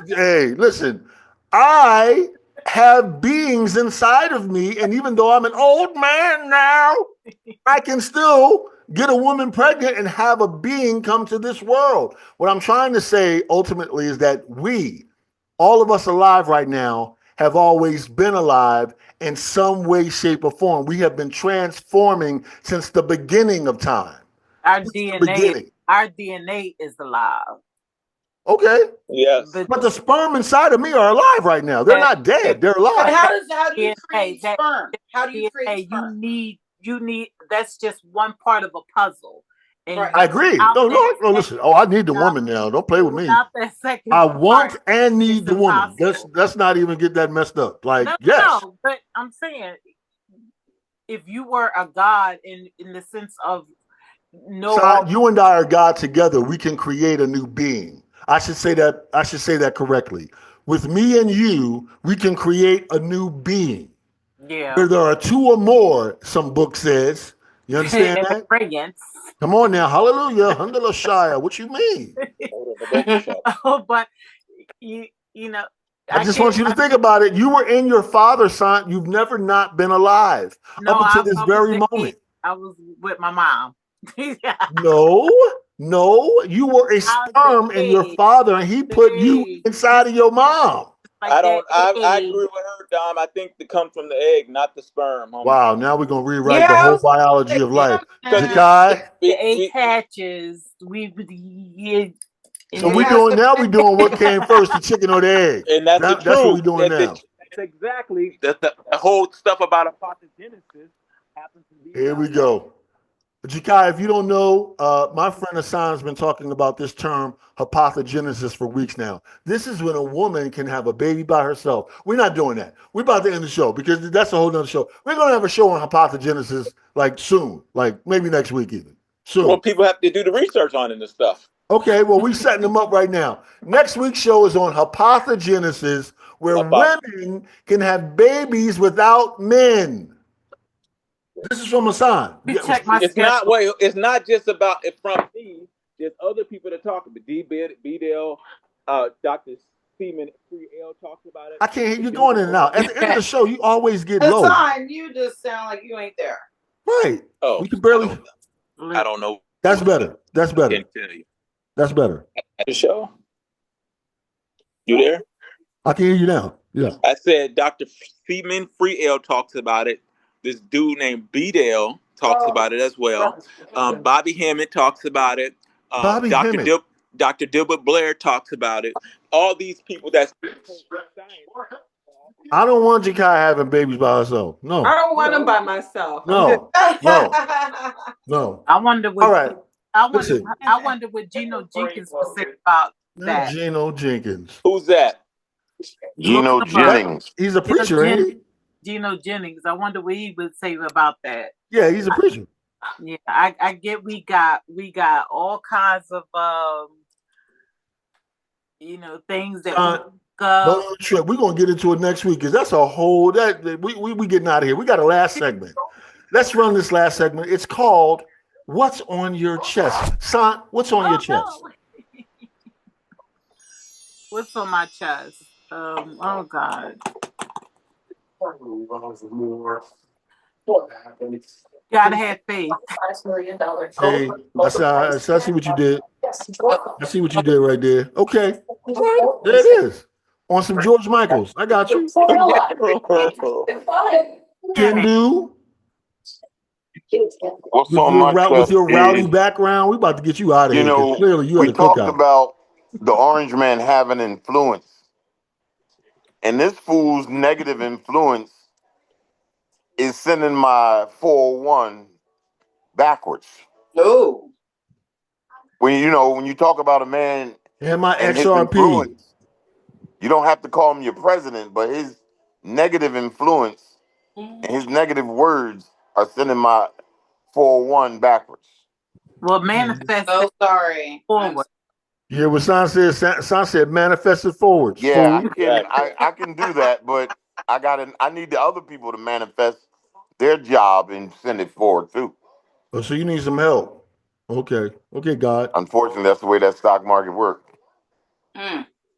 Hey, listen, I have beings inside of me, and even though I'm an old man now, I can still get a woman pregnant and have a being come to this world. What I'm trying to say ultimately is that we, all of us alive right now, have always been alive in some way, shape, or form. We have been transforming since the beginning of time. Our DNA is alive. Okay. Yes. But the sperm inside of me are alive right now. They're not dead. They're alive. But how do you create sperm? How do you create sperm? You need that's just one part of a puzzle. And right. I agree. No, listen. Oh, I need the woman now. Don't play with me. I want and need the woman. Let's not even get that messed up. Like, yes. No, but I'm saying if you were a God in the sense of you and I are God together, we can create a new being. I should say that correctly. With me and you, we can create a new being. Yeah. Where there are two or more, some book says. You understand that? Brilliant. Come on now, hallelujah, Alhamdulillah Shia. What you mean? But you know. I just want you to think about it. You were in your father's son. You've never not been alive up until this very moment. I was with my mom. No, you were a sperm in your father, and he put you inside of your mom. I agree with her, Dom. I think it comes from the egg, not the sperm. Homie. Wow, now we're gonna rewrite the whole biology of life. The egg hatches. So we're doing what came first, the chicken or the egg. And that's the truth. That's what we're doing now. That's exactly the whole stuff about apotheogenesis happens to be. Here we go. Jakai, if you don't know, my friend Hassan's been talking about this term hypotheogenesis for weeks now. This is when a woman can have a baby by herself. We're not doing that. We're about to end the show because that's a whole nother show. We're going to have a show on hypotheogenesis like soon, like maybe next week even. Soon. Well, people have to do the research on it and stuff. Okay, well, we're setting them up right now. Next week's show is on hypotheogenesis, where women can have babies without men. This is from Hassan. It's not just about it from me. There's other people that talk about it. B-Dale, Dr. Seaman, 3L talks about it. I can't hear you going in and out. At the end of the show, you always get low. Hassan, you just sound like you ain't there. Right. Oh, we can barely. I don't know. That's better. That's better. I can't tell you. That's better. At the show? You there? I can hear you now. Yeah. I said Dr. Seaman, 3L talks about it. This dude named B-Dale talks about it as well. Bobby Hammond talks about it. Bobby Hammond. Dr. Dilbert Blair talks about it. All these people that's I don't want Jakai having babies by herself. No. I don't want them by myself. No. No. I wonder what. All right. I wonder what Geno Jenkins would say about that. Geno Jenkins. Who's that? Geno Jennings. He's a preacher, ain't he? Geno Jennings. I wonder what he would say about that. Yeah, he's a preacher. Yeah, I get we got all kinds of things that we're gonna get into it next week because that's a whole we getting out of here. We got a last segment. Let's run this last segment. It's called What's on Your Chest? Son, what's on your chest? What's on my chest? Oh God. Gotta have faith. Hey, I see what you did. I see what you did right there. Okay. There it is. On some George Michaels. I got you. Hindu. What's on my chest? With your rowdy background, we about to get you out of here. Clearly, you we talked about the orange man having influence. And this fool's negative influence is sending my 401 backwards. No. When you talk about a man and my XRP, you don't have to call him your president, but his negative influence and his negative words are sending my 401 backwards. Well, manifest. So sorry. Forward. Yeah, what Son said. Son said manifest it forward. Yeah, I can do that, but I need the other people to manifest their job and send it forward too. Oh, so you need some help. Okay, God. Unfortunately, that's the way that stock market works.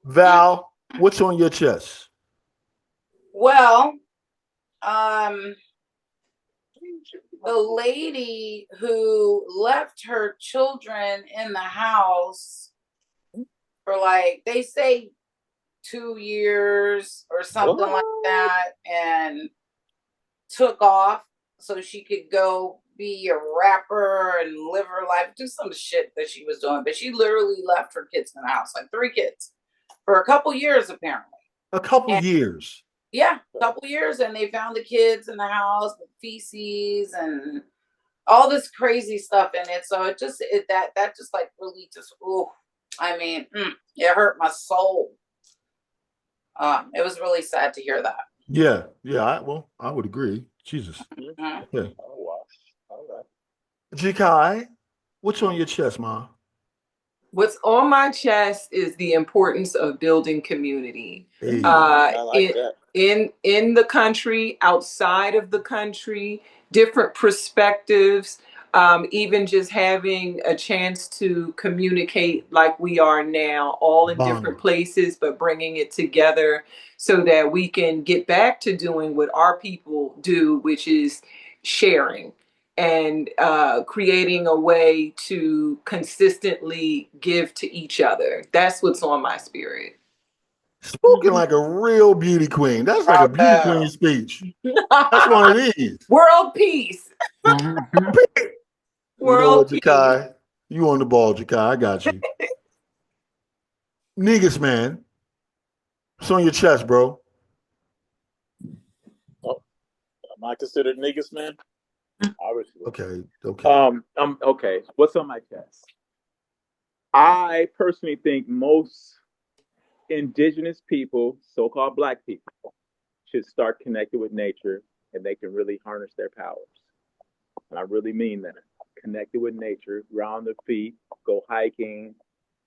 Val, what's on your chest? Well, the lady who left her children in the house for they say 2 years or something like that, and took off so she could go be a rapper and live her life, do some shit that she was doing. But she literally left her kids in the house, 3 kids, for a couple years apparently. A couple years. Yeah, a couple years, and they found the kids in the house with feces and all this crazy stuff in it. So that just really just it hurt my soul. It was really sad to hear that. Yeah. I would agree. Jesus. Mm-hmm. Yeah. Jakai, what's on your chest, Ma? What's on my chest is the importance of building community. Hey. In the country, outside of the country, different perspectives, even just having a chance to communicate like we are now, all in different places, but bringing it together so that we can get back to doing what our people do, which is sharing and creating a way to consistently give to each other. That's what's on my spirit. Spoken like a real beauty queen. That's like a beauty queen speech. That's one of these. World peace. World peace. Jakai, you on the ball, Jakai. I got you. Negus, man. It's on your chest, bro. Oh, am I considered Negus, man? Obviously. Okay. Okay. What's on my chest? I personally think most indigenous people, so-called black people, should start connected with nature, and they can really harness their powers. And I really mean that. Connected with nature, ground their feet, go hiking,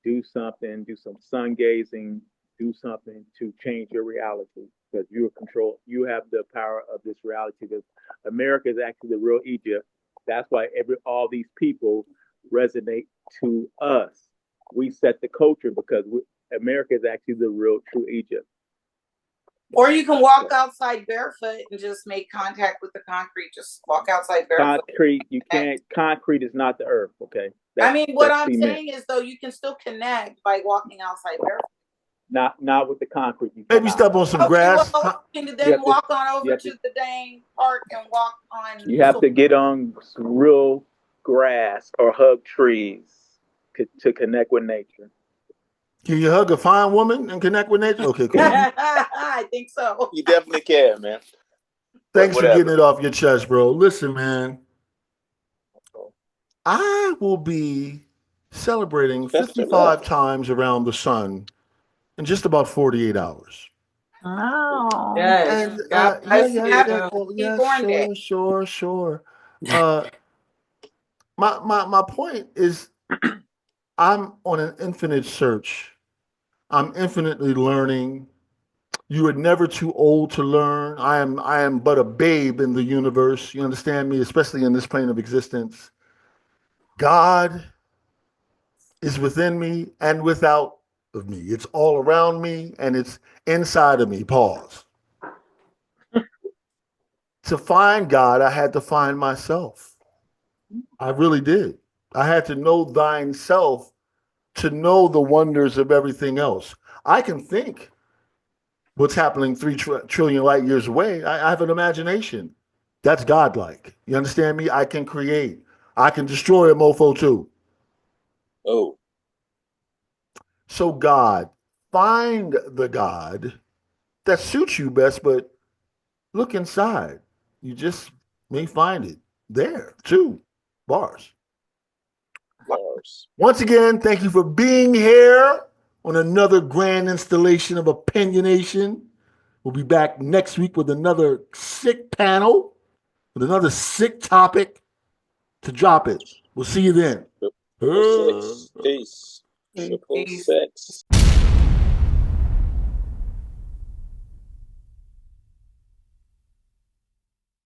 do something, do some sun gazing, do something to change your reality, because you have the power of this reality. Because America is actually the real Egypt. That's why all these people resonate to us. We set the culture because America is actually the real true Egypt. Or you can walk outside barefoot and just make contact with the concrete. Just walk outside barefoot. Concrete, you can't. Concrete is not the earth. Okay. What I'm saying is, though, you can still connect by walking outside barefoot. Not with the concrete. Maybe step on some grass. Well, then walk on over to the dang park and walk on. You have to get on real grass or hug trees to connect with nature. Can you hug a fine woman and connect with nature? Okay, cool. I think so. You definitely can, man. Thanks for getting it off your chest, bro. Listen, man. I will be celebrating 55 times around the sun in just about 48 hours. Oh. Yes. And, sure. My point is, I'm on an infinite search. I'm infinitely learning. You are never too old to learn. I am but a babe in the universe. You understand me? Especially in this plane of existence. God is within me and without of me. It's all around me and it's inside of me. Pause. To find God, I had to find myself. I really did. I had to know thine self to know the wonders of everything else. I can think what's happening 3 trillion light years away. I have an imagination. That's godlike. You understand me? I can create. I can destroy a mofo too. Oh. So God, find the God that suits you best, but look inside. You just may find it there too. Bars. Once again, thank you for being here on another grand installation of Opinionation. We'll be back next week with another sick panel, with another sick topic to drop it. We'll see you then. Peace. Peace.